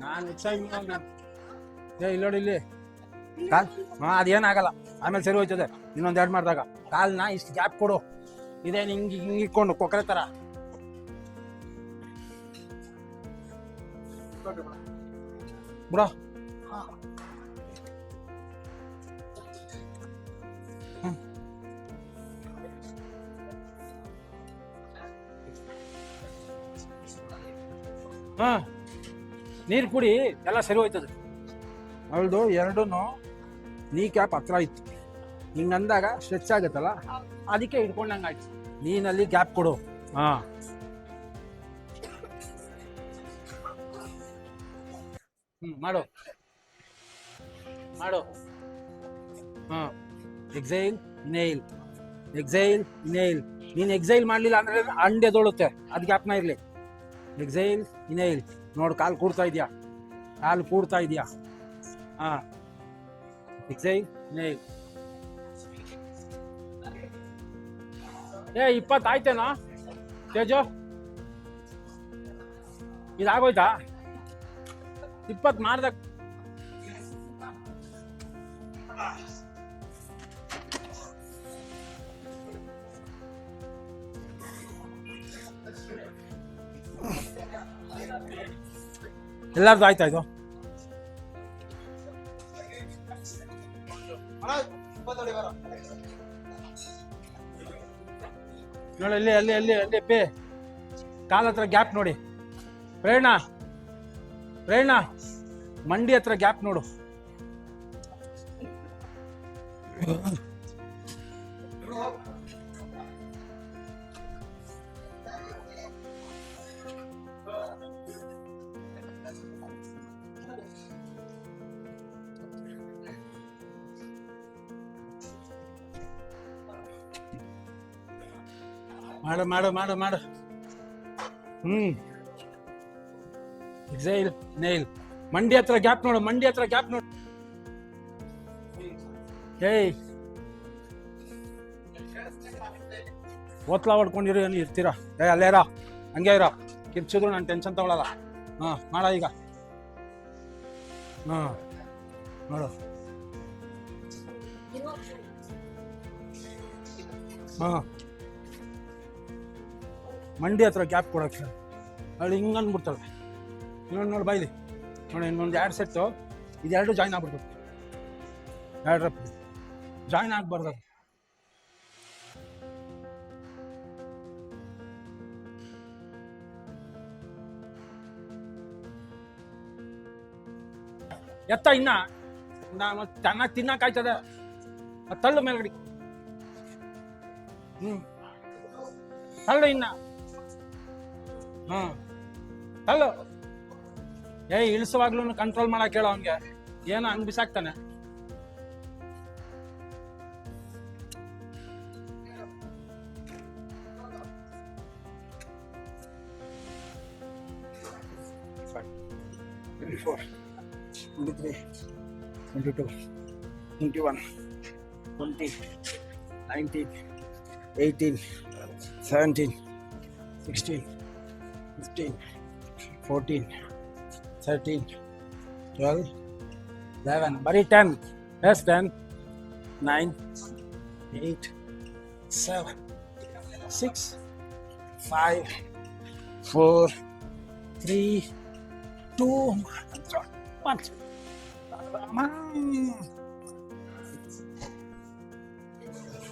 ನಾನು ಇಲ್ಲೋಡಿ ಇಲ್ಲಿ ಕಾಲ್. ಹಾಂ ಅದೇನಾಗಲ್ಲ, ಆಮೇಲೆ ಸರಿ ಹೋಯ್ತದೆ. ಇನ್ನೊಂದು 2 ಮಾಡಿದಾಗ ಕಾಲ್ನ ಇಷ್ಟು ಗ್ಯಾಪ್ ಕೊಡು. ಇದೇನು ಹಿಂಗೆ ಇಟ್ಕೊಂಡು ಕೊಕ್ಕರೆ ಥರ. ಬಿಡೋ. ಹಾ ನೀರು ಕುಡಿ ಎಲ್ಲ ಸರಿ ಹೋಯ್ತದೆ. ಅವಳದು ಎರಡೂ ನೀ ಕ್ಯಾಪ್ ಹತ್ರ ಇತ್ತು, ಹಿಂಗಂದಾಗ ಸ್ಟ್ರೆಚ್ ಆಗುತ್ತಲ್ಲ, ಅದಕ್ಕೆ ಹಿಡ್ಕೊಂಡಂಗೆ ಆಯ್ತು. ನೀನಲ್ಲಿ ಗ್ಯಾಪ್ ಕೊಡು. ಹಾ ಮಾಡು ಮಾಡು. ಹಾ ಎಕ್ಸೈಲ್ ಇನೇಲ್, ಎಕ್ಸೈಲ್ ಇನೇಲ್. ನೀನು ಎಕ್ಸೈಲ್ ಮಾಡಲಿಲ್ಲ ಅಂದ್ರೆ ಅಂಡೆ ದೊಳುತ್ತೆ, ಅದು ಗ್ಯಾಪ್ನ ಇರಲಿ. Exile inhale. ನೋಡು ಕಾಲು ಕೂಡ್ತಾ ಇದೆಯಾ, ಕಾಲು ಕೂಡ್ತಾ ಇದೆಯಾ. ಹಾ ಎಕ್ಸೈಲ್ ಇನೇಲ್. 20 ಆಯ್ತೇನೋ ತೇಜು? ಇದಾಗೋಯ್ತಾ? 20 ಮಾಡ್ದಾಗ ಎಲ್ಲಾರ್ದು ಆಯ್ತಾ ಇದು? ನೋಡಿ ಅಲ್ಲಿ ಅಲ್ಲಿ ಅಲ್ಲಿ ಅಲ್ಲಿ ಪೇ ಕಾಲ ಹತ್ರ ಗ್ಯಾಪ್ ನೋಡಿ. ಪ್ರೇರಣಾ ಪ್ರೇರಣಾ ಮಂಡಿ ಹತ್ರ ಗ್ಯಾಪ್ ನೋಡು. ಮಾಡು ಮಾಡು ಮಾಡು ಮಾಡು. Exile nail. ಮಂಡಿ ಹತ್ರ ಗ್ಯಾಪ್ ನೋಡು, ಮಂಡಿ ಹತ್ರ ಗ್ಯಾಪ್ ನೋಡು. ಏಯ್ ಓತ್ಲಾ ಹೊಡ್ಕೊಂಡಿರೋ ಏನು ಇರ್ತೀರಾ? ಅಲ್ಲೇ ಇರೋ, ಹಂಗೆ ಇರೋ. ಕಿರ್ಚಿದ್ರು ನಾನು ಟೆನ್ಷನ್ ತಗೊಳಲ್ಲ. ಮಾಡ ಈಗ. ನೋಡು. ಮಂಡಿ ಹತ್ರ ಗ್ಯಾಪ್ ಕೊಡಕ್ಕೆ ಅವಳು ಹಿಂಗೆ ಅಂದ್ಬಿಡ್ತಾಳೆ. ನೋಡಿ ಬೈಲಿ ನೋಡಿ. ಇನ್ನೊಂದು 2 ಸೆಟ್ಟು, ಇದೆರಡು ಜಾಯ್ನ್ ಆಗ್ಬಿಡ್ತು. 2 ರಪ್ ಜಾಯ್ನ್ ಆಗ್ಬಾರ್ದು. ಎತ್ತ ಇನ್ನ ಚೆನ್ನಾಗಿ ತಿನ್ನಕ್ಕಾಯ್ತದೆ. ತಳ್ಳು ಮೇಲ್ಗಡೆ. ತಳ್ಳು ಇನ್ನ. ತಳ್ಳು. ಇಳಿಸುವಾಗ್ಲೂ ಕಂಟ್ರೋಲ್ ಮಾಡಕ್ ಹೇಳೋ ಅವನ್ಗೆ. ಏನೋ ಹಂಗ್ ಬಿಸಾಕ್ತಾನೆ. Twenty-four, 23, 22, 21, 20, 19, 18, 17, 16, 15, 14, 13, 12, 11. Bari 10. Yes, 10, 9, 8, 7, 6, 5, 4, 3, 2, 1.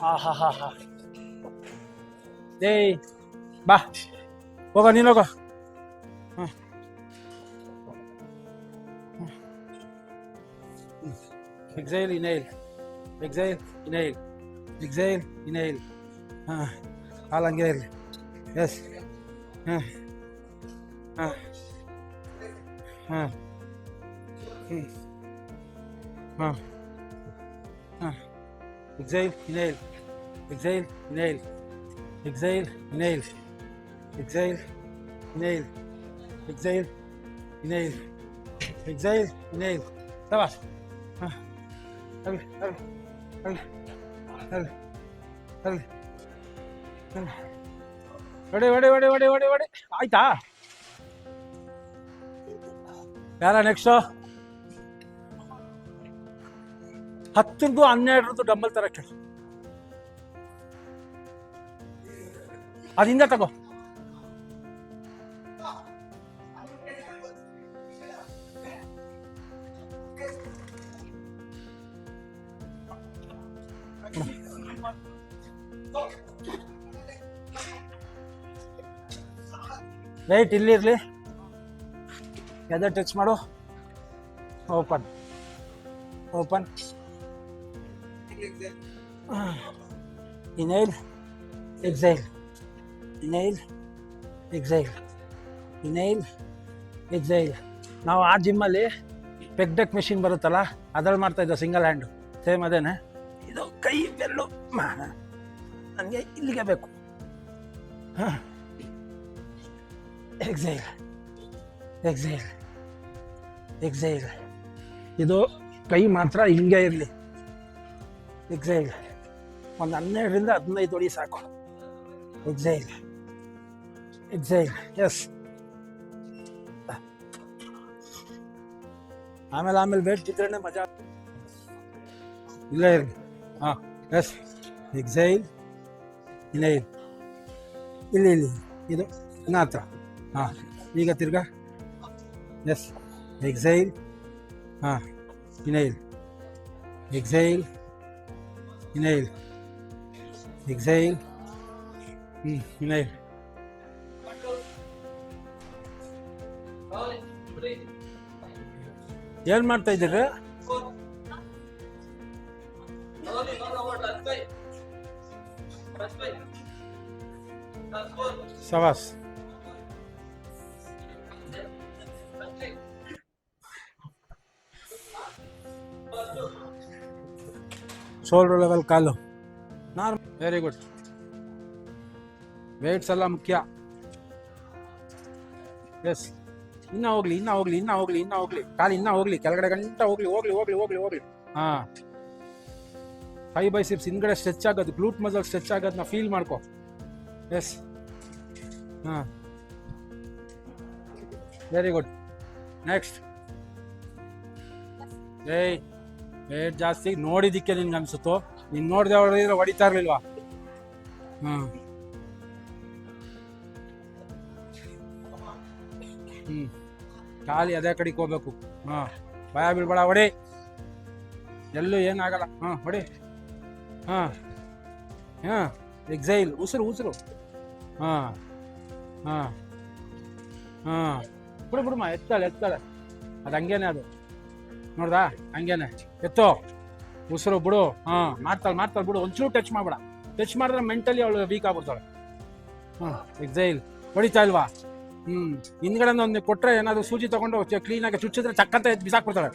ಆಹಾ. ಏಯ್ ಬಾ ಹೋಗ, ನೀನು ಹೋಗ. Exhale, inhale. Exhale, inhale. Exhale, inhale. All ಹಂಗೆ ಇರಲಿ. Yes. Exhale, inhale. Exhale, inhale. Exhale, inhale. Exhale, inhale. Exhale, inhale. Exhale, inhale. Sabas. ಹೊಡಿ. ಆಯ್ತಾ? ಯಾರ ನೆಕ್ಸ್ಟ್? 10ದು 12ದು ಡಂಬಲ್ ತರ ಕೇಳು. ಅದಿಂದ ತಗೋ. ರೈಟ್ ಇಲ್ಲಿರ್ಲಿ. ಎದೆ ಟಚ್ ಮಾಡು. Open open. Inhale exhale, inhale exhale, inhale exile. ನಾವು ಆ ಜಿಮ್ಮಲ್ಲಿ ಪೆಗ್ ಡೆಕ್ ಮೆಷಿನ್ ಬರುತ್ತಲ್ಲ ಅದ್ರಲ್ಲಿ ಮಾಡ್ತಾ ಇದ್ದ ಸಿಂಗಲ್ ಹ್ಯಾಂಡು. ಸೇಮ್ ಅದೇನೆ. ಇದು ಕೈ ಬೆರಳು ನನಗೆ ಇಲ್ಲಿಗೆ ಬೇಕು. ಹಾಂ, ಎಕ್ಸೈಲ್ ಎಕ್ಸೈಲ್ ಎಕ್ಸೈಲ್. ಇದು ಕೈ ಮಾತ್ರ ಹಿಂಗೆ ಇರಲಿ. ಎಕ್ಸೈಲ್. ಒಂದು 12ರಿಂದ 15 ಹೊಡಿ ಸಾಕು. Exile exile. ಎಸ್. ಆಮೇಲೆ ವೇಟ್ ಬಿದ್ದರೆ ಮಜಾ. ಇಲ್ಲೇ ಇರಲಿ. ಹಾಂ, ಎಸ್. Exhale, inhale. ಇಲ್ಲಿ ಇದು ಇನ್ನ ಹತ್ರ. ಹಾಂ, ಈಗ ತಿರ್ಗಾ. ಎಸ್. ಎಕ್ಸೈಲ್. ಹಾಂ, inhale, exhale, inhale, exhale, inhale. ಏನ್ ಮಾಡ್ತಾ ಇದ್ದೀರಿ? ಸವಾಸ್. ಶೋಲ್ಡರ್ ಲೆವೆಲ್ ಕಾಲು ನಾರ್ಮಲ್. Very good. ವೇಟ್ಸ್ ಎಲ್ಲ ಮುಖ್ಯ. ಎಸ್. ಇನ್ನ ಹೋಗ್ಲಿ ಕಾಲು ಇನ್ನ ಹೋಗ್ಲಿ, ಕೆಳಗಡೆ ಗಂಟ ಹೋಗ್ಲಿ. ಹಾ, 5 ಬೈಸೆಪ್ಸ್ ಹಿಂದ್ಗಡೆ ಸ್ಟ್ರೆಚ್ ಆಗೋದು, ಗ್ಲೂಟ್ ಮಸಲ್ ಸ್ಟ್ರೆಚ್ ಆಗೋದನ್ನ ಫೀಲ್ ಮಾಡ್ಕೊ. ಎಸ್. ಹಾ, ವೆರಿ ಗುಡ್. ನೆಕ್ಸ್ಟ್. ಏಯ್, ವೇಟ್ ಜಾಸ್ತಿ ನೋಡಿದಿಕ್ಕೆ ನಿನ್ಗೆ ಅನ್ಸುತ್ತೋ? ನೀನ್ ನೋಡ್ದೆ ಹೊಡೆದಿದ್ರೆ ಹೊಡಿತಾ ಇರ್ಲಿಲ್ವಾ? ಖಾಲಿ ಅದೇ ಕಡೆಗೆ ಹೋಗ್ಬೇಕು. ಭಯ ಬೀಳ್ಬೇಡ, ಹೊಡಿ. ಎಲ್ಲೂ ಏನಾಗಲ್ಲ. ಹೊಡಿ. ಎಕ್ಸೈಲ್. ಉಸಿರು. ಬಿಡುಮ, ಎತ್ತಾಳೆ. ಅದು ಹಂಗೇನೆ, ಅದು ನೋಡ್ದಾ? ಹಂಗೇನೆ ಎತ್ತೋ. ಉಸಿರು ಬಿಡು. ಮಾಡ್ತಾಳೆ ಬಿಡು. ಒಂಚೂರು ಟಚ್ ಮಾಡ್ಬೇಡ. ಟಚ್ ಮಾಡಿದ್ರೆ ಮೆಂಟಲಿ ಅವಳು ವೀಕ್ ಆಗ್ಬಿಡ್ತಾಳೆ. ಎಕ್ಸೈಲ್. ಹೊಡಿತಾ ಇಲ್ವಾ? ಹಿಂದ್ಗಡೆ ಒಂದು ಕೊಟ್ರೆ ಏನಾದ್ರು ಸೂಜಿ ತಗೊಂಡು ಕ್ಲೀನಾಗಿ ಚುಚ್ಚಿದ್ರೆ ಚಕ್ಕಂತ ಎದ್ದು ಬಿಸಾಕ್ಬಿಡ್ತಾಳೆ.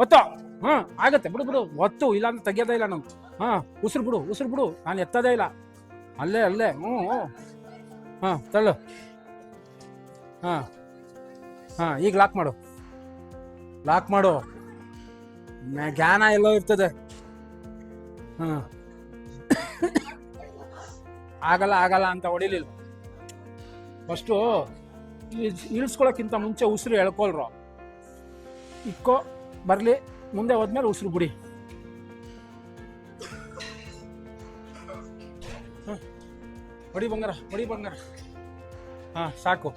ಒತ್ತೋ. ಆಗತ್ತೆ. ಬಿಡು. ಒತ್ತು. ಇಲ್ಲಾಂದ್ರೆ ತೆಗಿಯೋದೇ ಇಲ್ಲ ನಾವು. ಉಸಿರು ಬಿಡು. ನಾನು ಎತ್ತದೇ ಇಲ್ಲ. ಅಲ್ಲೇ. ತಳ್ಳು. ಈಗ ಲಾಕ್ ಮಾಡು. ಜ್ಞಾನ ಎಲ್ಲೋ ಇರ್ತದೆ. ಆಗಲ್ಲ ಅಂತ ಹೊಡಿಲಿಲ್ಲ. ಫಸ್ಟು ಇಳಿಸ್ಕೊಳಕ್ಕಿಂತ ಮುಂಚೆ ಉಸಿರು ಎಳ್ಕೊಳ್ರು. ಇಕ್ಕೋ ಬರ್ಲಿ, ಮುಂದೆ ಹೋದ್ಮೇಲೆ ಉಸಿರು ಬಿಡಿ. ಹೊಡಿ ಬಂಗಾರ. ಸಾಕು.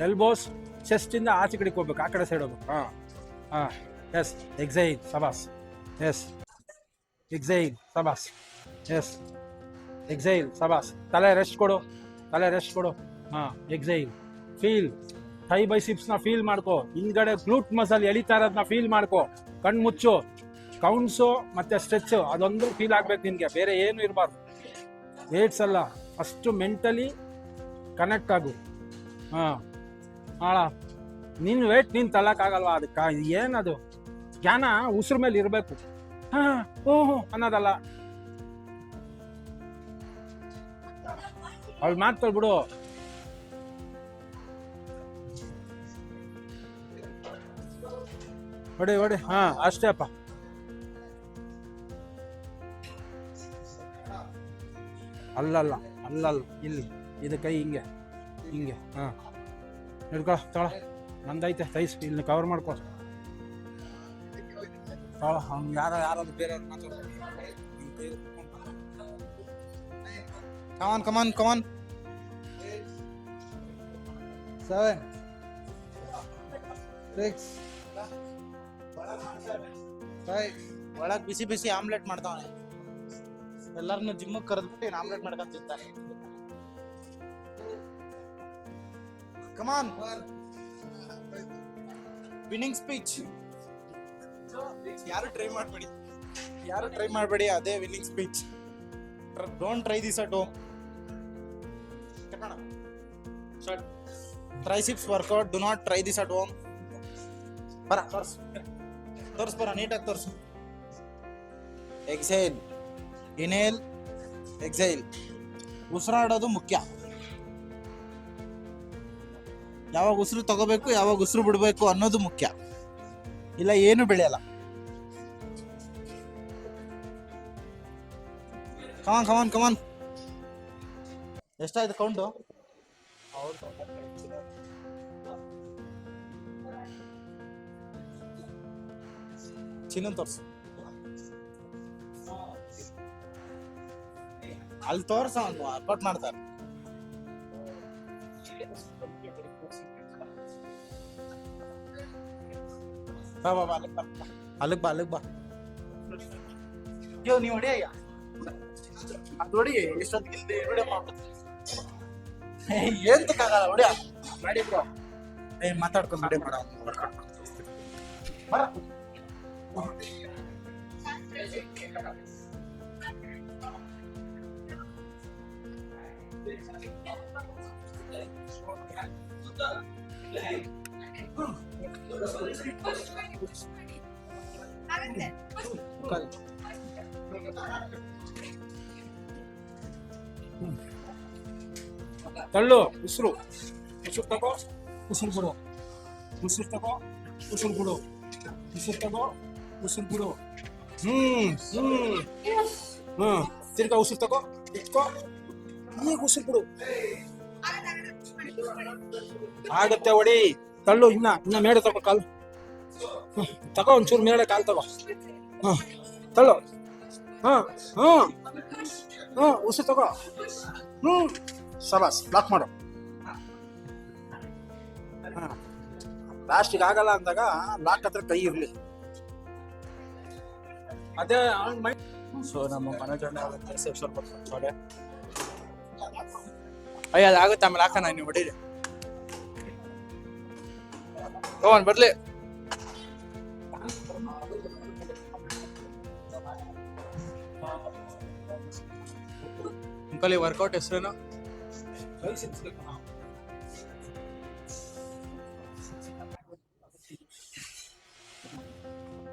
ಎಲ್ಬೋಸ್ ಚೆಸ್ಟ್ ಇಂದ ಆಚೆ ಕಡೆಗೆ ಹೋಗ್ಬೇಕು, ಆ ಕಡೆ ಸೈಡ್ ಹೋಗ್ಬೇಕು. ಎಸ್. ಎಕ್ಸೈಲ್. ಸಬಾಸ್. ಎಸ್. ಎಕ್ಸೈಲ್. ಸಬಾಸ್. ಎಸ್. ಎಕ್ಸೈಲ್. ಸಬಾಸ್. ತಲೆ ರೆಸ್ಟ್ ಕೊಡು. ಎಕ್ಸೈಲ್. ಫೀಲ್. ಥೈ ಬೈಸಿಪ್ಸ್ನ ಫೀಲ್ ಮಾಡ್ಕೋ. ಹಿಂದ್ಗಡೆ ಗ್ಲೂಟ್ ಮಸಲ್ ಎಳಿತಾ ಇರೋದನ್ನ ಫೀಲ್ ಮಾಡ್ಕೋ. ಕಣ್ಣು ಮುಚ್ಚು. ಕೌಂಟ್ಸು ಮತ್ತೆ ಸ್ಟ್ರೆಚ್ ಅದೊಂದು ಫೀಲ್ ಆಗ್ಬೇಕು ನಿನ್ಗೆ, ಬೇರೆ ಏನು ಇರಬಾರ್ದು. ವೇಟ್ಸ್ ಅಲ್ಲ, ಅಷ್ಟು ಮೆಂಟಲಿ ಕನೆಕ್ಟ್ ಆಗು. ನಿನ್ ವೇಟ್ ನೀನ್ ತಳ್ಳಕ್ಕಾಗಲ್ವಾ? ಅದಕ್ಕ ಏನದು ಜ್ಞಾನ ಉಸಿರು ಮೇಲೆ ಇರಬೇಕು. ಅನ್ನೋದಲ್ಲ. ಅವಳು ಮಾಡ್ತಾಳೆ ಬಿಡು. ಹೊಡಿ. ಅಷ್ಟೇ ಅಪ್ಪ. ಅಲ್ಲಲ್ಲ. ಇಲ್ಲಿ ಇದು ಕೈ ಹಿಂಗೆ. ಹಿಡ್ಕೊ. ತಗೊಳ. ನಂದೈತೆ ತೈಸ್. ಇಲ್ಲಿ ಕವರ್ ಮಾಡ್ಕೊ. ಅವ್ನು ಯಾರಾದ್ರು ಬೇರೆಯವ್ರು ಮಾತಾಡ್ತಾರೆ. Come on. 7, 6, 5. ಒಳಗೆ ಬಿಸಿ ಆಮ್ಲೆಟ್ ಮಾಡ್ತಾವನೆ. ಎಲ್ಲರನ್ನು ಜಿಮ್ಗೆ ಕರೆದ್ಬಿಟ್ಟು ಆಮ್ಲೆಟ್ ಮಾಡ್ಕೊಂತ ತಿಂತಾನೆ. Come on. Winning speech. ಯಾರು ಟ್ರೈ ಮಾಡಬೇಡಿ, ಅದೇ winning speech. Don't try this at home. Triceps workout, do not try this at home. ಬರ ತೋರ್ಸ್ ಬರ, ನೀಟಾಗಿ ತೋರ್ಸು. Exile, inhale, exile. ಉಸಿರಾಡೋದು ಮುಖ್ಯ. ಯಾವಾಗ ಉಸಿರು ತಗೋಬೇಕು, ಯಾವಾಗ ಉಸಿರು ಬಿಡಬೇಕು ಅನ್ನೋದು ಮುಖ್ಯ. ಇಲ್ಲ ಏನು ಬೆಳೆಯಲ್ಲ. ಕಮಾನ್ ಕಮಾನ್. ಎಷ್ಟಾಯ್ತು ಕೌಂಟು? ಚಿನ್ನ ತೋರ್ಸು. ಅಲ್ಲಿ ತೋರ್ಸ, ವರ್ಕೌಟ್ ಮಾಡ್ತಾರೆ. ಅಲ್ಲಿಗ್ ಬಾ. ನೀವು ಹೊಡಿಯ, ಅದು ಹೊಡಿ. ಎಷ್ಟೊತ್ತಿಗೆ ವಿಡಿಯೋ ಮಾಡ್ಬೋದು. ಏನ್ತಕ್ಕಾಗಲ್ಲ, ಹೊಡಿಯ ಮಾಡಿ ಬ್ರೋ. ಮಾತಾಡ್ಕೊಂಡು ವಿಡಿಯೋ ಮಾಡ. ತಳ್ಳು, ಉಸಿರು ತಗೋ, ಉಸಿರು ಬಿಡು. ಉಸಿರು ತಗೋ, ಉಸಿರು ಬಿಡು. ಉಸಿರು ತಗೋ, ಉಸಿರು ಬಿಡು. ತಿರ್ಗಾ ಉಸಿರು ತಗೋ, ಇಟ್ಕೋ. ಈಗ ಉಸಿರು ಬಿಡು. ಆಗತ್ತೆ, ಹೊಡಿ. ತಳ್ಳು, ಇನ್ನ ಮೇಡೆ ತಗೋ ಕಾಲು. ತಗೋ, ಒಂಚೂರು ಮೇಡೆ ಕಾಲು ತಗೋ. ತಳ್ಳು. ಉಸಿರು ತಗೋ. ಸಬಾಸ್, ಬ್ಲಾಕ್ ಮಾಡು. ಲಾಸ್ಟಿಗೆ ಆಗಲ್ಲ ಅಂದಾಗ ಲಾಕ್ ಹತ್ರ ಕೈ ಇರ್ಲಿ. ಅದೇ ಸೊ ನಮ್ಮ ಮನೋಜ್ ಅಯ್ಯ ಅದಾಗುತ್ತೆ, ಆಮೇಲೆ ಹಾಕೋಣ. ನೀವು ಹೊಡೀರಿ, ಹೋಗೋಣ ಬರ್ಲಿ. ಅಂಕಲ್ ಈ ವರ್ಕೌಟ್ ಹೆಸರೇನು?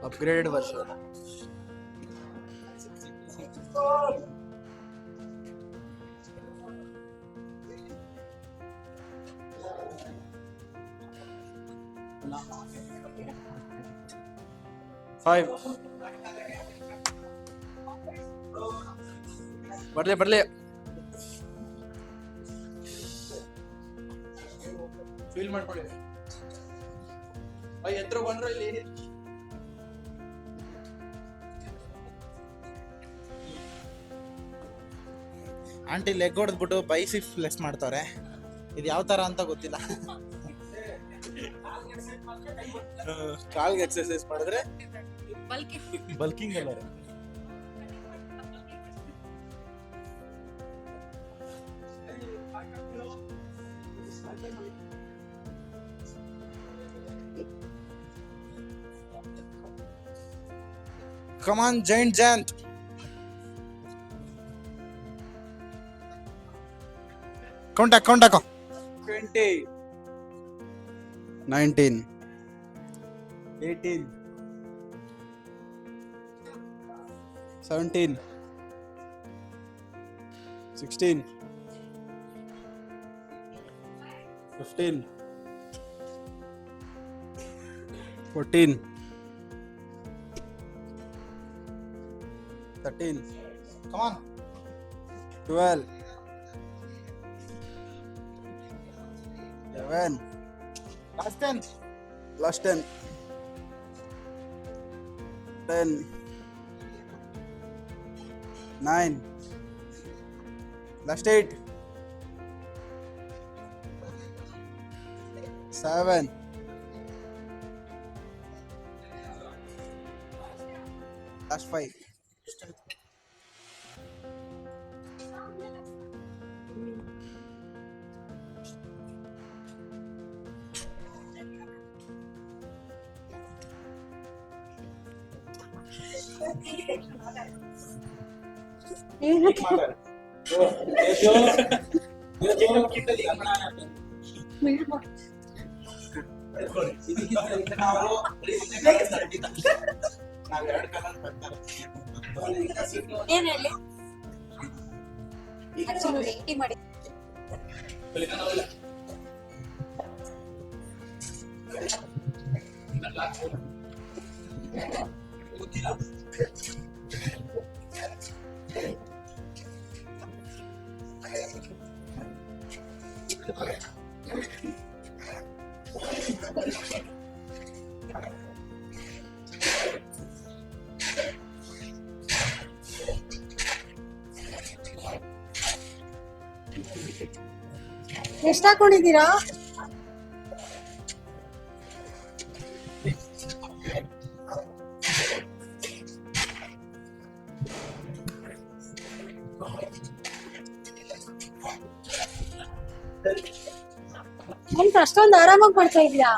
Upgraded version. ಫೈವ್ ಬರ್ಲಿ. ಫೀಲ್ ಮಾಡ್ಕೊಳ್ಳಿ. ಎತ್ರ ಬಂದ್ರೆ ಇಲ್ಲಿ ಆಂಟಿ ಲೆಗ್ ಹೊಡೆದ್ಬಿಟ್ಟು ಬೈಸಿಪ್ಸ್ ಫ್ಲೆಕ್ಸ್ ಮಾಡ್ತಾರೆ. ಇದು ಯಾವ ತರ ಅಂತ ಗೊತ್ತಿಲ್ಲ. ಕಾಲ್ಗೆ ಎಕ್ಸರ್ಸೈಸ್ ಮಾಡಿದ್ರೆ ಬಲ್ಕಿಂಗ್ ಅಲ್ಲ. Come on, giant. Count. 20, 19, 18, 17, 16, 15, 14, 13, Come on. 12, 11, Last 10. last 10, 10, 9, last 8, 7, last 5. ಏನ್ ಹೇಳಿ ಟೀ ಮಾಡಿ ಎಷ್ಟ್ ಹಾಕೊಂಡಿದ್ದೀರಾ? ಎಂತ ಅಷ್ಟೊಂದು ಆರಾಮಾಗಿ ಮಾಡ್ತಾ ಇದೀಯಾ?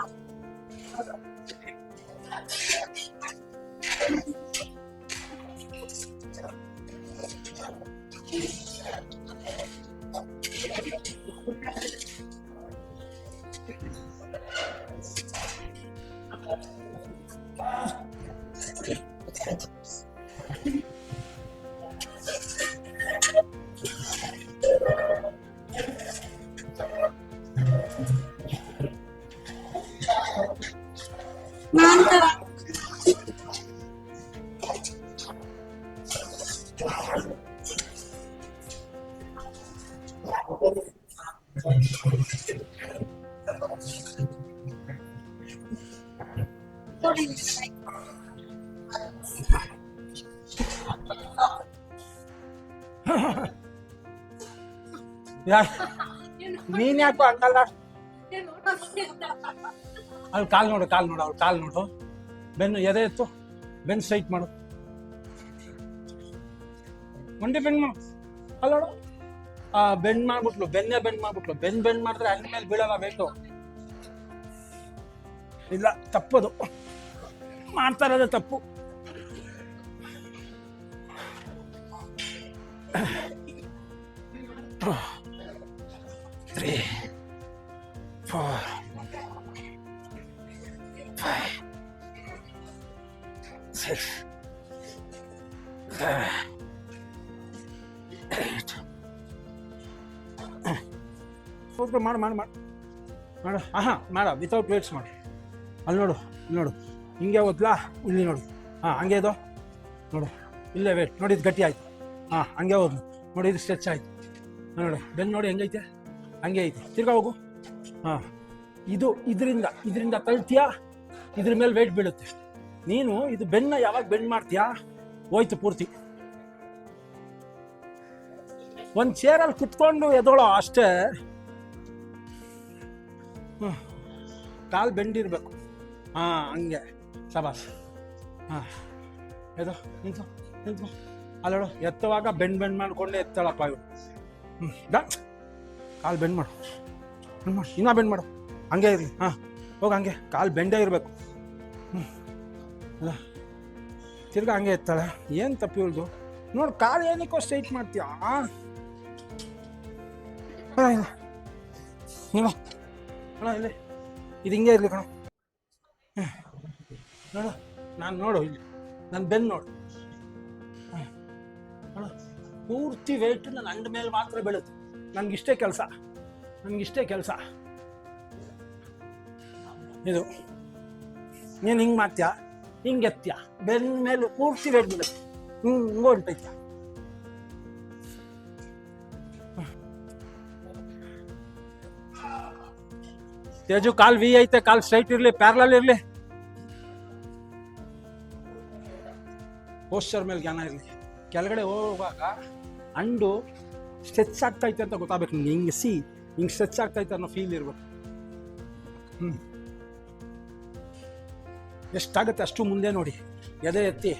ನಾನ್ ತರ ನೀನ್ ಯಾಕೋ ಹಂಗಲ್ಲ ಅಲ್ಲಿ ಕಾಲ್ ನೋಡು ಅವ್ಳು ಕಾಲ್ ನೋಡು ಬೆನ್ನು ಎದೆ ಎತ್ತು ಬೆನ್ ಸ್ಟ್ರೈಟ್ ಮಾಡು ಮಂಡಿ ಬೆಂಡ್ ಮಾಡು ಅಲ್ಲ ನೋಡು ಬೆಂಡ್ ಮಾಡ್ಬಿಟ್ಲು ಬೆಂಡ್ ಮಾಡ್ಬಿಟ್ಲು ಬೆಂಡ್ ಮಾಡಿದ್ರೆ ಅಲ್ಲಿ ಮೇಲೆ ಬೀಳಲ್ಲ ಬೇಕು ಇಲ್ಲ ತಪ್ಪದು ಮಾಡ್ತಾ ಇರೋದೇ ತಪ್ಪು Three, 4, 5, 6, 7, 8. ಓಕೆ ಮಾಡು ಮಾಡ ವಿತೌಟ್ ವೇಟ್ಸ್ ಮಾಡಿ ಅಲ್ಲಿ ನೋಡು ಹಿಂಗೆ ಓದ್ಲಾ ಇಲ್ಲಿ ನೋಡು ಹಂಗೆ ಇದು ನೋಡು ಇಲ್ಲೇ ವೇಟ್ ನೋಡಿ ಇದು ಗಟ್ಟಿ ಆಯ್ತು ಹಂಗೆ ಹೋದ್ಲು ನೋಡಿ ಇದು ಸ್ಟ್ರೆಚ್ ಆಯ್ತು ನೋಡು ಬೆನ್ನು ನೋಡಿ ಹೆಂಗೈತೆ ಹಂಗೆ ಐತೆ ತಿರ್ಗಾ ಹೋಗು ಇದರಿಂದ ತಳ್ತೀಯಾ ಇದ್ರ ಮೇಲೆ ವೇಟ್ ಬೀಳುತ್ತೆ ನೀನು ಇದು ಬೆನ್ನ ಯಾವಾಗ ಬೆಂಡ್ ಮಾಡ್ತೀಯಾ ಹೋಯ್ತು ಪೂರ್ತಿ ಒಂದು ಚೇರಲ್ಲಿ ಕುತ್ಕೊಂಡು ಎದೋಳೋ ಅಷ್ಟೇ ಕಾಲು ಬೆಂಡಿರ್ಬೇಕು ಹಂಗೆ ಸಬಾಸ್ ಎದೋ ನಿಂತು ಅಲ್ಲೋಡು ಎತ್ತುವಾಗ ಬೆಂಡ್ ಮಾಡ್ಕೊಂಡೆ ಎತ್ತಳಪ್ಪ ಇವು ಕಾಲು ಬೆಂಡ್ ಮಾಡು ಇನ್ನೂ ಬೆಂಡ್ ಮಾಡು ಹಂಗೆ ಇರಲಿ ಹೋಗಿ ಹಂಗೆ ಕಾಲು ಬೆಂಡೇ ಇರಬೇಕು ಅಲ್ಲ ತಿರ್ಗಾ ಹಂಗೆ ಎತ್ತಾಳೆ ಏನು ತಪ್ಪಿ ಇಳ್ದು ನೋಡು ಕಾಲು ಏನಕ್ಕೋ ಸ್ಟ್ರೈಟ್ ಮಾಡ್ತೀಯ ನೀನು ಇಲ್ಲಿ ಇದು ಹಿಂಗೆ ಇರಲಿ ಕಣ ನೋಡು ಇಲ್ಲಿ ನನ್ನ ಬೆನ್ನು ನೋಡು ಪೂರ್ತಿ ವೆಯ್ಟ್ ನನ್ನ ಅಂಡ ಮೇಲೆ ಮಾತ್ರ ಬೀಳುತ್ತೆ ನನಗಿಷ್ಟೇ ಕೆಲಸ ಇದು ನೀನು ಹಿಂಗೆ ಮಾಡ್ತೀಯ ಹಿಂಗೆ ಎತ್ತೀಯ ಬೆನ್ನ ಮೇಲೆ ಪೂರ್ತಿ ವೇಟ್ ಬೀಳುತ್ತೆ ಹಿಂಗೆ ಹೊಂಟೈತ್ಯ ತೇಜು ಕಾಲ್ ವಿ ಐತೆ ಕಾಲ್ ಸ್ಟ್ರೈಟ್ ಇರಲಿ ಪ್ಯಾರಲಲ್ ಇರಲಿ ಪೋಸ್ಚರ್ ಮೇಲೆ ಜ್ಞಾನ ಇರಲಿ ಕೆಳಗಡೆ ಹೋಗುವಾಗ ಅಂಡು ಸ್ಟ್ರೆಚ್ ಆಗ್ತೈತೆ ಅಂತ ಗೊತ್ತಾಗಬೇಕು ನಿಮ್ಗೆ ಹಿಂಗೆ ಸ್ಟ್ರೆಚ್ ಆಗ್ತೈತೆ ಅನ್ನೋ ಫೀಲ್ ಇರ್ಬೇಕು ಎಷ್ಟಾಗುತ್ತೆ ಅಷ್ಟು ಮುಂದೆ ನೋಡಿ ಎದೆ ಎತ್ತಿ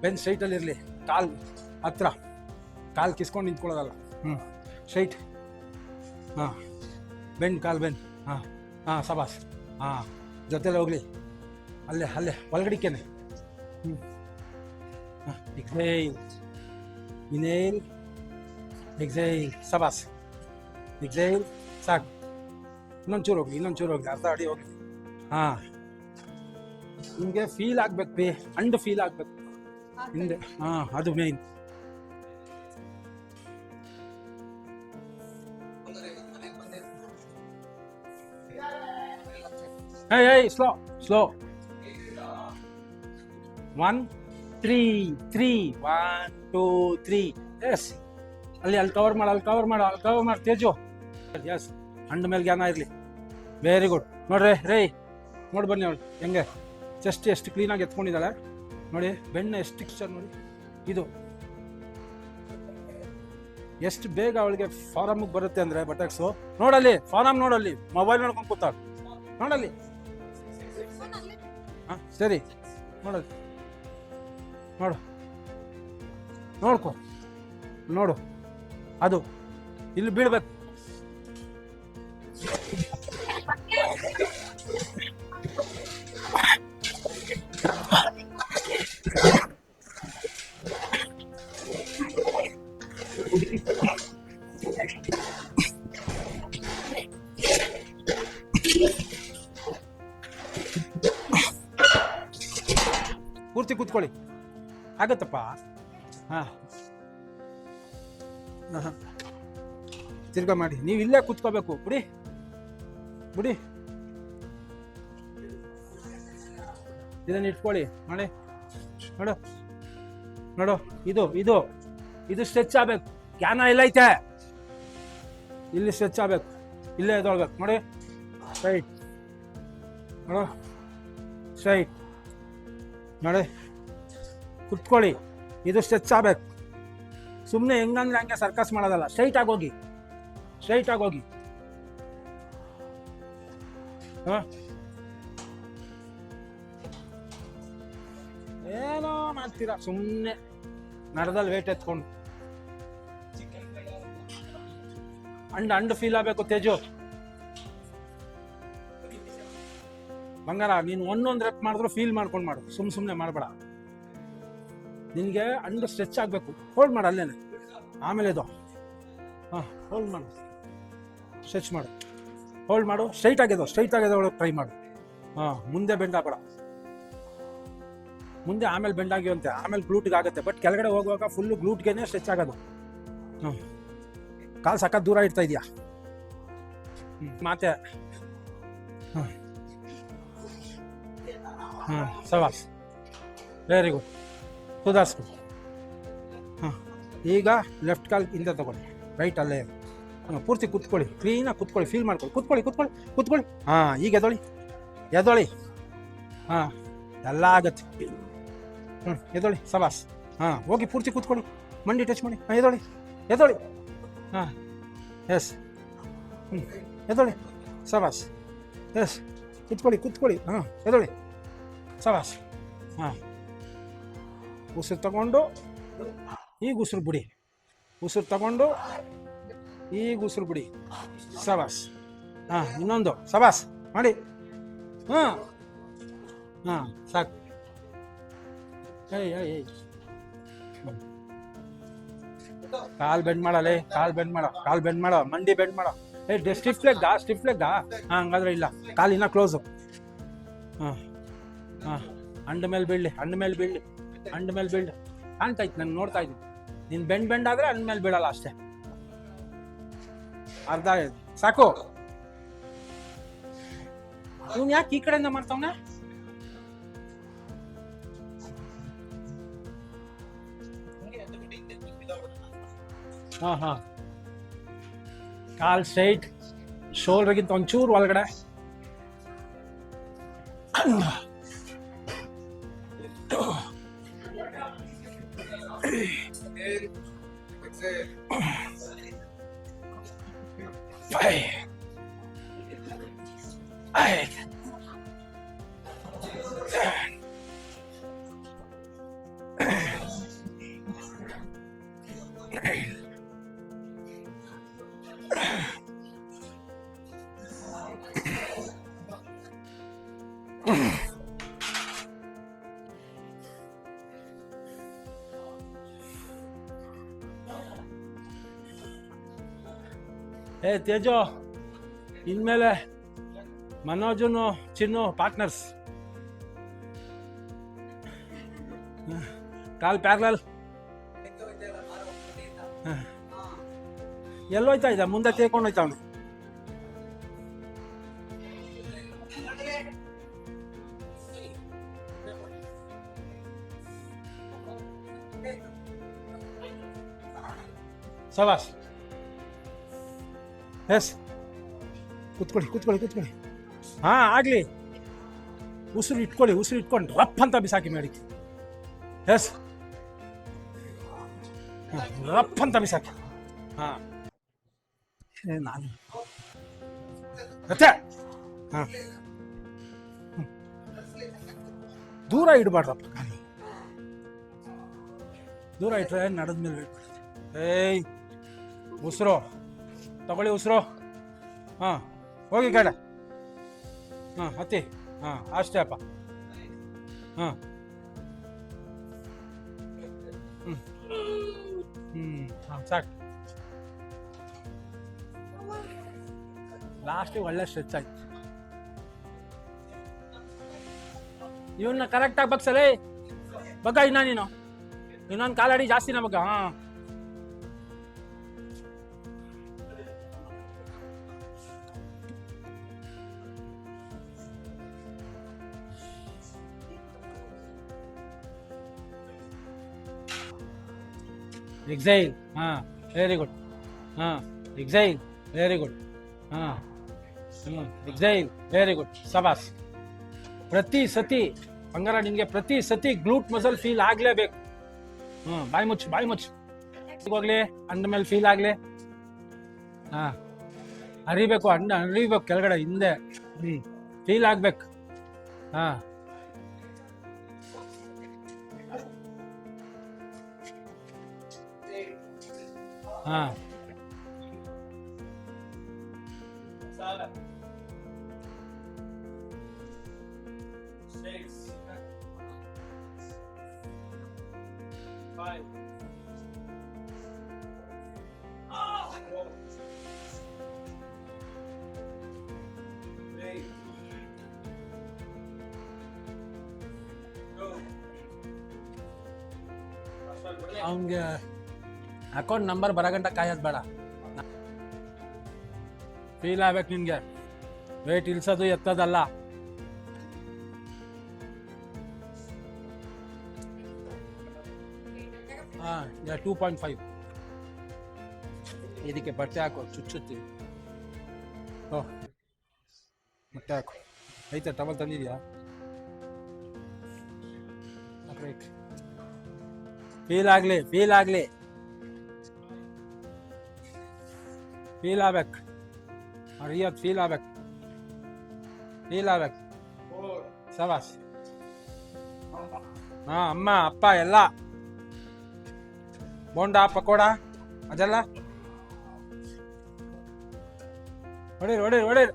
ಬೆನ್ ಸ್ಟ್ರೈಟಲ್ಲಿ ಇರಲಿ ಕಾಲ್ ಹತ್ರ ಕಾಲ್ ಕಿಸ್ಕೊಂಡು ನಿಂತ್ಕೊಳ್ಳೋದಲ್ಲ ಸ್ಟ್ರೈಟ್ ಬೆಂಡ್ ಕಾಲ್ ಬೆಂಡ್ ಸಬಾಸ್ ಜೊತೆಲಿ ಹೋಗ್ಲಿ ಅಲ್ಲೇ ಒಳಗಡಿಕೆನೆ ಎಕ್ಸೈಲ್, ಇನ್ಹೇಲ್, ಎಕ್ಸೈಲ್. ಸಬಾಸ್. ಎಕ್ಸೈಲ್. ಸಾಕು. ಇನ್ನೊಂಚೂರು ಹೋಗಿ ಅರ್ಧ ಅಡಿ ಹೋಗಿ. ಹಾ, ನಿಮ್ಗೆ ಫೀಲ್ ಆಗ್ಬೇಕು, ಅಂಡ್ ಫೀಲ್ ಆಗ್ಬೇಕು ಹಿಂದೆ. ಹಾ, ಅದು ಮೇನ್. Hey, slow. 1, 3, 1, 2, 3. Yes. ಅಲ್ಲಿ ಕವರ್ ಮಾಡು ತೇಜು. ಎಸ್, ಹಂಡ ಮೇಲೆ ಜ್ಞಾನ ಇರಲಿ. Very good. ನೋಡ್ರಿ ನೋಡಿ ಬನ್ನಿ ಅವಳು ಹೆಂಗೆ ಚೆಸ್ಟ್ ಎಷ್ಟು ಕ್ಲೀನಾಗಿ ಎತ್ಕೊಂಡಿದ್ದಾಳೆ ನೋಡಿ. ಬೆಣ್ಣೆ ಎಷ್ಟು ಟಿಕ್ಸ್ಚರ್ ನೋಡಿ. ಇದು ಎಷ್ಟು ಬೇಗ ಅವಳಿಗೆ ಫಾರಮ್ಗೆ ಬರುತ್ತೆ ಅಂದರೆ ಬಟಕ್ಸು. ನೋಡಲ್ಲಿ ಫಾರಮ್, ನೋಡಲ್ಲಿ ಮೊಬೈಲ್ ನೋಡ್ಕೊಂಡು ಕೂತಾಳ. ನೋಡಲ್ಲಿ. ಹಾಂ, ಸರಿ, ನೋಡಲ್ಲಿ ನೋಡು ಅದು ಇಲ್ಲಿ ಬೀಳ್ಬೇಕು. ಪೂರ್ತಿ ಕೂತ್ಕೊಳ್ಳಿ, ಆಗತ್ತಪ್ಪ. ಹಾಂ, ತಿರ್ಗಾ ಮಾಡಿ. ನೀವು ಇಲ್ಲೇ ಕೂತ್ಕೋಬೇಕು. ಬಿಡಿ ಇದನ್ನ ಇಟ್ಕೊಳ್ಳಿ. ನೋಡು ಇದು ಸ್ಟ್ರೆಚ್ ಆಗ್ಬೇಕು. ಜ್ಞಾನ ಎಲ್ಲೈತೆ, ಇಲ್ಲಿ ಸ್ಟ್ರೆಚ್ ಆಗ್ಬೇಕು, ಇಲ್ಲೇ ಎದೊಳ್ಬೇಕು ನೋಡಿ. ಸ್ಟ್ರೈಟ್ ನೋಡಿ, ಕುತ್ಕೊಳ್ಳಿ. ಇದು ಸ್ಟ್ರೆಚ್ ಆಗ್ಬೇಕು. ಸುಮ್ಮನೆ ಹೆಂಗಂದ್ರೆ ಹಂಗೆ ಸರ್ಕಸ್ ಮಾಡೋದಲ್ಲ. ಸ್ಟ್ರೈಟ್ ಆಗೋಗಿ. ಏನೋ ಮಾಡ್ತೀರಾ ಸುಮ್ಮನೆ ನರದಲ್ಲಿ ವೇಟ್ ಎತ್ಕೊಂಡು. ಅಂಡ್ ಫೀಲ್ ಆಗಬೇಕು ತೇಜು. ಬಂಗಾರ, ನೀನು ಒಂದೊಂದು ರೆಪ್ ಮಾಡಿದ್ರು ಫೀಲ್ ಮಾಡ್ಕೊಂಡು ಮಾಡು. ಸುಮ್ಮನೆ ಮಾಡಬೇಡ. ನಿನಗೆ ಅಂಡ್ ಸ್ಟ್ರೆಚ್ ಆಗಬೇಕು. ಹೋಲ್ಡ್ ಮಾಡು ಅಲ್ಲೇನೆ. ಆಮೇಲೆ ಇದು ಹೋಲ್ಡ್ ಮಾಡು, ಸ್ಟ್ರೆಚ್ ಮಾಡು, ಹೋಲ್ಡ್ ಮಾಡು. ಸ್ಟ್ರೈಟ್ ಆಗಿದೆ ಒಳಗೆ ಟ್ರೈ ಮಾಡು. ಮುಂದೆ ಬೆಂಡ್ ಆಗಬೇಡ. ಮುಂದೆ ಆಮೇಲೆ ಬೆಂಡ್ ಆಗಿವಂತೆ, ಆಮೇಲೆ ಗ್ಲೂಟ್ಗೆ ಆಗುತ್ತೆ. ಬಟ್ ಕೆಳಗಡೆ ಹೋಗುವಾಗ ಫುಲ್ಲು ಗ್ಲೂಟ್ಗೆನೆ ಸ್ಟ್ರೆಚ್ ಆಗೋದು. ಕಾಲು ಸಖತ್ ದೂರ ಇಡ್ತಾ ಇದೆಯಾ ಮಾತೆ. ಸವಾಸ್. Very good. ಸುಧಾರಿಸ್ಕೊ. ಈಗ ಲೆಫ್ಟ್ ಕಾಲ್ ಹಿಂದೆ ತಗೊಳ್ಳಿ, ರೈಟ್ ಅಲ್ಲೇ. ಪೂರ್ತಿ ಕೂತ್ಕೊಳ್ಳಿ, ಕ್ಲೀನಾಗಿ ಕೂತ್ಕೊಳ್ಳಿ, ಫೀಲ್ ಮಾಡ್ಕೊಳ್ಳಿ. ಕೂತ್ಕೊಳ್ಳಿ. ಈಗ ಎದೊಳಿ. ಎಲ್ಲ ಆಗತ್ತೆ. ಎದೊಳಿ. ಸವಾಸ್. ಹೋಗಿ ಪೂರ್ತಿ ಕೂತ್ಕೊಳ್ಳಿ, ಮಂಡಿ ಟಚ್ ಮಾಡಿ. ಎದೊಳಿ. ಎಸ್. ಎದೊಳಿ. ಸವಾಸ್. ಎಸ್. ಕೂತ್ಕೊಳ್ಳಿ. ಎದೊಳಿ. ಸವಾಸ್. ಉಸಿರು ತಗೊಂಡು ಈಗ ಉಸಿರು ಬಿಡಿ. ಸವಾಸ್. ಇನ್ನೊಂದು ಸವಾಸ್ ಮಾಡಿ. ಸಾಕು. ಕಾಲ್ ಬೆಂಡ್ ಮಾಡಲೇ. ಕಾಲ್ ಬೆಂಡ್ ಮಾಡೋ. ಮಂಡಿ ಬೆಂಡ್ ಮಾಡೋ. ಸ್ಟಿಫ್ ಲೆಗ್ಗಾ. ಹಂಗಾದ್ರೆ ಇಲ್ಲ, ಕಾಲು ಇನ್ನ ಕ್ಲೋಸು. ಅಂಡ್ ಮೇಲೆ ಬೀಳ್ಲಿ. ಕಾಣ್ತಾಯ್ತು, ನಾನು ನೋಡ್ತಾ ಇದ್ದೀನಿ. ನೀನು ಬೆಂಡ್ ಆದ್ರೆ ಅಂಡ್ ಮೇಲೆ ಬೀಳಲ್ಲ ಅಷ್ಟೇ. ಅರ್ಧ ಸಾಕು. ಇವ್ನು ಯಾಕೆ ಈ ಕಡೆಯಿಂದ ಮಾಡ್ತಾವನೆ? ಕಾಲ್ ಸ್ಟ್ರೈಟ್, ಶೋಲ್ಡರ್ಗಿಂತ ಒಂಚೂರು ಒಳಗಡೆ. ತೇಜು, ಇನ್ಮೇಲೆ ಮನೋಜನು ಚಿನ್ನು ಪಾರ್ಟ್ನರ್ಸ್. ಕಾಲ್ ಪ್ಯಾರಲಲ್. ಎಲ್ಲೋಯ್ತಾ ಇದ್ದ? ಮುಂದೆ ತೇಕೊಂಡು ಹೋಯ್ತಾ ಅವನು. ಸವಾಸ್. ಎಸ್, ಕೂತ್ಕೊಳ್ಳಿ. ಹಾ, ಆಗ್ಲಿ. ಉಸಿರು ಇಟ್ಕೊಂಡು ರಪ್ ಅಂತ ಬಿಸಾಕಿ ಮಾಡಿ. ಎಸ್, ರಪ್ ಅಂತ ಬಿಸಾಕಿ. ಹಾ, ನಾನು ಮತ್ತೆ ಹಾ, ದೂರ ಇಡಬಾರ್ದಪ್ಪ ಕಾಲು. ದೂರ ಇಟ್ರೆ ನಡೆದ್ಮೇಲೆ ಏಯ್, ಉಸಿರು ತಗೊಳ್ಳಿ, ಉಸಿರು. ಹಾ, ಹೋಗಿ ಕಡೆ. ಹಾ, ಹತ್ತಿ. ಹಾ, ಅಷ್ಟೇ ಅಪ್ಪ. ಹಾ, ಹಾ, ಸಾಕು. ಲಾಸ್ಟಿಗೆ ಒಳ್ಳೆ ಸ್ಟ್ರೆಚ್ ಆಯ್ತು. ಇವನ್ನ ಕರೆಕ್ಟಾಗಿ ಬಗ್ಸಲೇ ಬಗ್ಗ. ನೀನು ಇನ್ನೊಂದು ಕಾಲಡಿ ಜಾಸ್ತಿನ ಬಗ್ಗ. ಹಾ, ಎಕ್ಸೈಲ್. ಹಾ, ವೆರಿ ಗುಡ್. ಹಾ, ಎಕ್ಸೈಲ್. Very good. ಹಾ, ಎಕ್ಸೈಲ್. Very good. ಸಬಾಸ್. ಪ್ರತಿ ಸತಿ ಬಂಗಾರ, ನಿನ್ಗೆ ಪ್ರತಿ ಸತಿ ಗ್ಲೂಟ್ ಮಸಲ್ ಫೀಲ್ ಆಗ್ಲೇಬೇಕು. ಬಾಯಿ ಮುಚ್ಚು. ಹೋಗ್ಲಿ, ಅಂಡ ಮೇಲೆ ಫೀಲ್ ಆಗ್ಲಿ. ಹಾ, ಹರಿಬೇಕು, ಹರಿಬೇಕು ಕೆಳಗಡೆ ಹಿಂದೆ. ಫೀಲ್ ಆಗ್ಬೇಕು. ಹಾ, ಹಾ, ಅವನ್ಗೆ ಅಕೌಂಟ್ ನಂಬರ್ ಬರಗಂಟ ಕಾಯೋದು ಬೇಡ. ಫೀಲ್ ಆಗ್ಬೇಕು ನಿನ್ಗೆ. ವೇಟ್ ಇಲ್ಸೋದು ಎತ್ತದಲ್ಲ. ಹಾ, 2.5. ಇದಕ್ಕೆ ಬಟ್ಟೆ ಹಾಕೋ, ಚುಚ್ಚುತ್ತೀವಿ. ಓ, ಬಟ್ಟೆ ಹಾಕೋ. ಐತೆ, ಟವಲ್ ತಂದಿದ್ಯಾ? ಫೀಲ್ ಆಗ್ಲಿ. ಫೀಲ್ ಆಗ್ಬೇಕು. ಹರಿಯೋದು ಫೀಲ್ ಆಗ್ಬೇಕು. ಸವಾಸ್. ಹಾ, ಅಮ್ಮ ಅಪ್ಪ ಎಲ್ಲ ಬೋಂಡ ಪಕೋಡ ಅದೆಲ್ಲ ಹೊಡೀರಿ.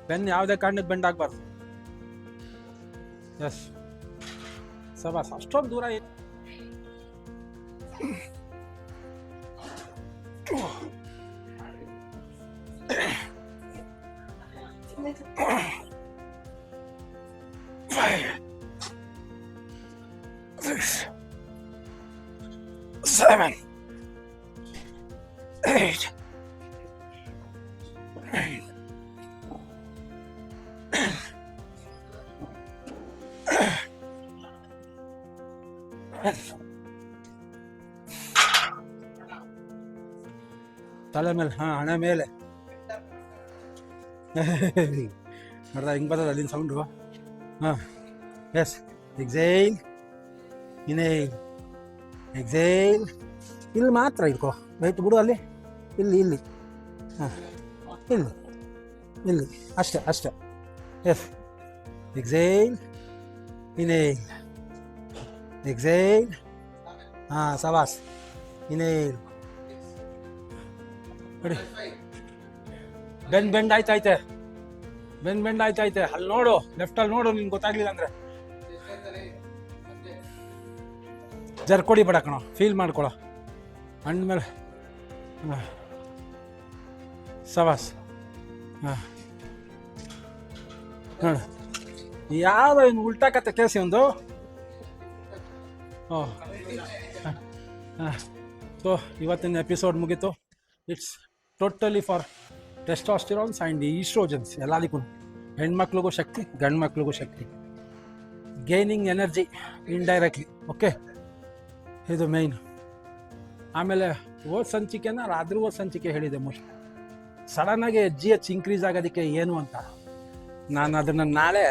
ಬೆನ್ ಯಾವುದೇ ಕಾರಣಕ್ಕೆ ಬೆಂಡ್ ಆಗ್ಬಾರ್ದು. ಎಸ್, ಸಬಾಸ್. ಅಷ್ಟೊಂದು ದೂರ ಇದೆ. Seven, 8, 9. ತಲೆ ಮೇಲೆ. ಹಾ, ಹಣೆ ಮೇಲೆ. ನೋಡ್ದ ಹಿಂಗೆ ಬರ್ತದೆ ಅಲ್ಲಿನ ಸೌಂಡು. ಹಾಂ, ಎಸ್. Exhale, inhale, exile. ಇಲ್ಲಿ ಮಾತ್ರ ಇಟ್ಕೋ. ವೆಯ್ಟ್ ಬಿಡು ಅಲ್ಲಿ. ಇಲ್ಲಿ. ಹಾಂ, ಇಲ್ಲಿ ಅಷ್ಟೇ. ಎಸ್. Exhale, inhale, exile. ಹಾಂ, ಸವಾಸ್. ಇನ್ಹೇಲ್. ನೋಡಿ, ಬೆಂಡ್ ಆಯ್ತೈತೆ. ಅಲ್ಲಿ ನೋಡು, ಲೆಫ್ಟಲ್ಲಿ ನೋಡು. ನಿನ್ಗೆ ಗೊತ್ತಾಗ್ಲಿಲ್ಲ ಅಂದ್ರೆ ಜರ್ಕೊಡಿ ಬೇಡ ಕಣೋ, ಫೀಲ್ ಮಾಡ್ಕೊಳೋ ಅಂದಮೇಲೆ. ಹಾಂ ಸವಾಸ್. ಹಾಂ ನೋಡು ಯಾವುದೋ ಇನ್ನು ಉಲ್ಟಾ ಕತೆ ಕೇಳಿಸಿ ಒಂದು. ಓ ಹಾಂ ಹಾಂ. ಸೊ ಇವತ್ತಿನ ಎಪಿಸೋಡ್ ಮುಗೀತು. It's totally for testosterones and estrogens. ಎಲ್ಲದಕ್ಕೂ ಹೆಣ್ಮಕ್ಳಿಗೂ ಶಕ್ತಿ, ಗಂಡು ಮಕ್ಳಿಗೂ ಶಕ್ತಿ. Gaining energy indirectly. ಓಕೆ, ಇದು ಮೇಯ್ನ್. ಆಮೇಲೆ ಓದ್ ಸಂಚಿಕೆನ ರಾತ್ರಿ ಓದ್ ಸಂಚಿಕೆ ಹೇಳಿದೆ ಮೋಸ್ಟ್. ಸಡನ್ನಾಗಿ GH ಇನ್ಕ್ರೀಸ್ ಆಗೋದಕ್ಕೆ ಏನು ಅಂತ ನಾನು ಅದನ್ನು ನಾಳೆ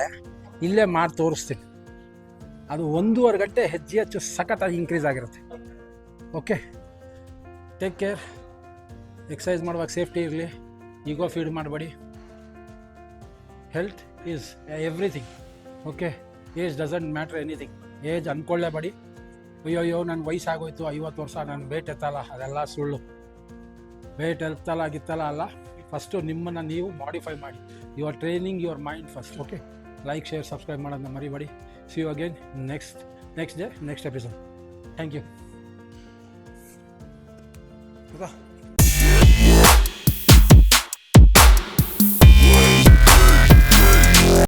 ಇಲ್ಲೇ ಮಾಡಿ ತೋರಿಸ್ತೀನಿ. ಅದು 1.5 ಗಂಟೆ GH ಸಖತ್ತಾಗಿ ಇನ್ಕ್ರೀಸ್ ಆಗಿರುತ್ತೆ. Okay, take care. ಎಕ್ಸಸೈಸ್ ಮಾಡುವಾಗ ಸೇಫ್ಟಿ ಇರಲಿ, ಈಗೋ ಫೀಡ್ ಮಾಡಬೇಡಿ. Health is everything. Okay, age doesn't matter anything. Age ಅಂದ್ಕೊಳ್ಳೇಬೇಡಿ. ಅಯ್ಯೋ ನನ್ನ ವಯಸ್ಸಾಗೋಯ್ತು, 50 ವರ್ಷ, ನಾನು ವೇಟ್ ಎತ್ತಲ್ಲ, ಅದೆಲ್ಲ ಸುಳ್ಳು. ವೇಟ್ ಎತ್ತಲ್ಲ ಗಿತ್ತಲ್ಲ ಅಲ್ಲ. ಫಸ್ಟು ನಿಮ್ಮನ್ನು ನೀವು ಮಾಡಿಫೈ ಮಾಡಿ. You are training your mind first. Okay, like, share, subscribe ಮಾಡೋದನ್ನ ಮರಿಬೇಡಿ. See you again next day, next episode. Thank you.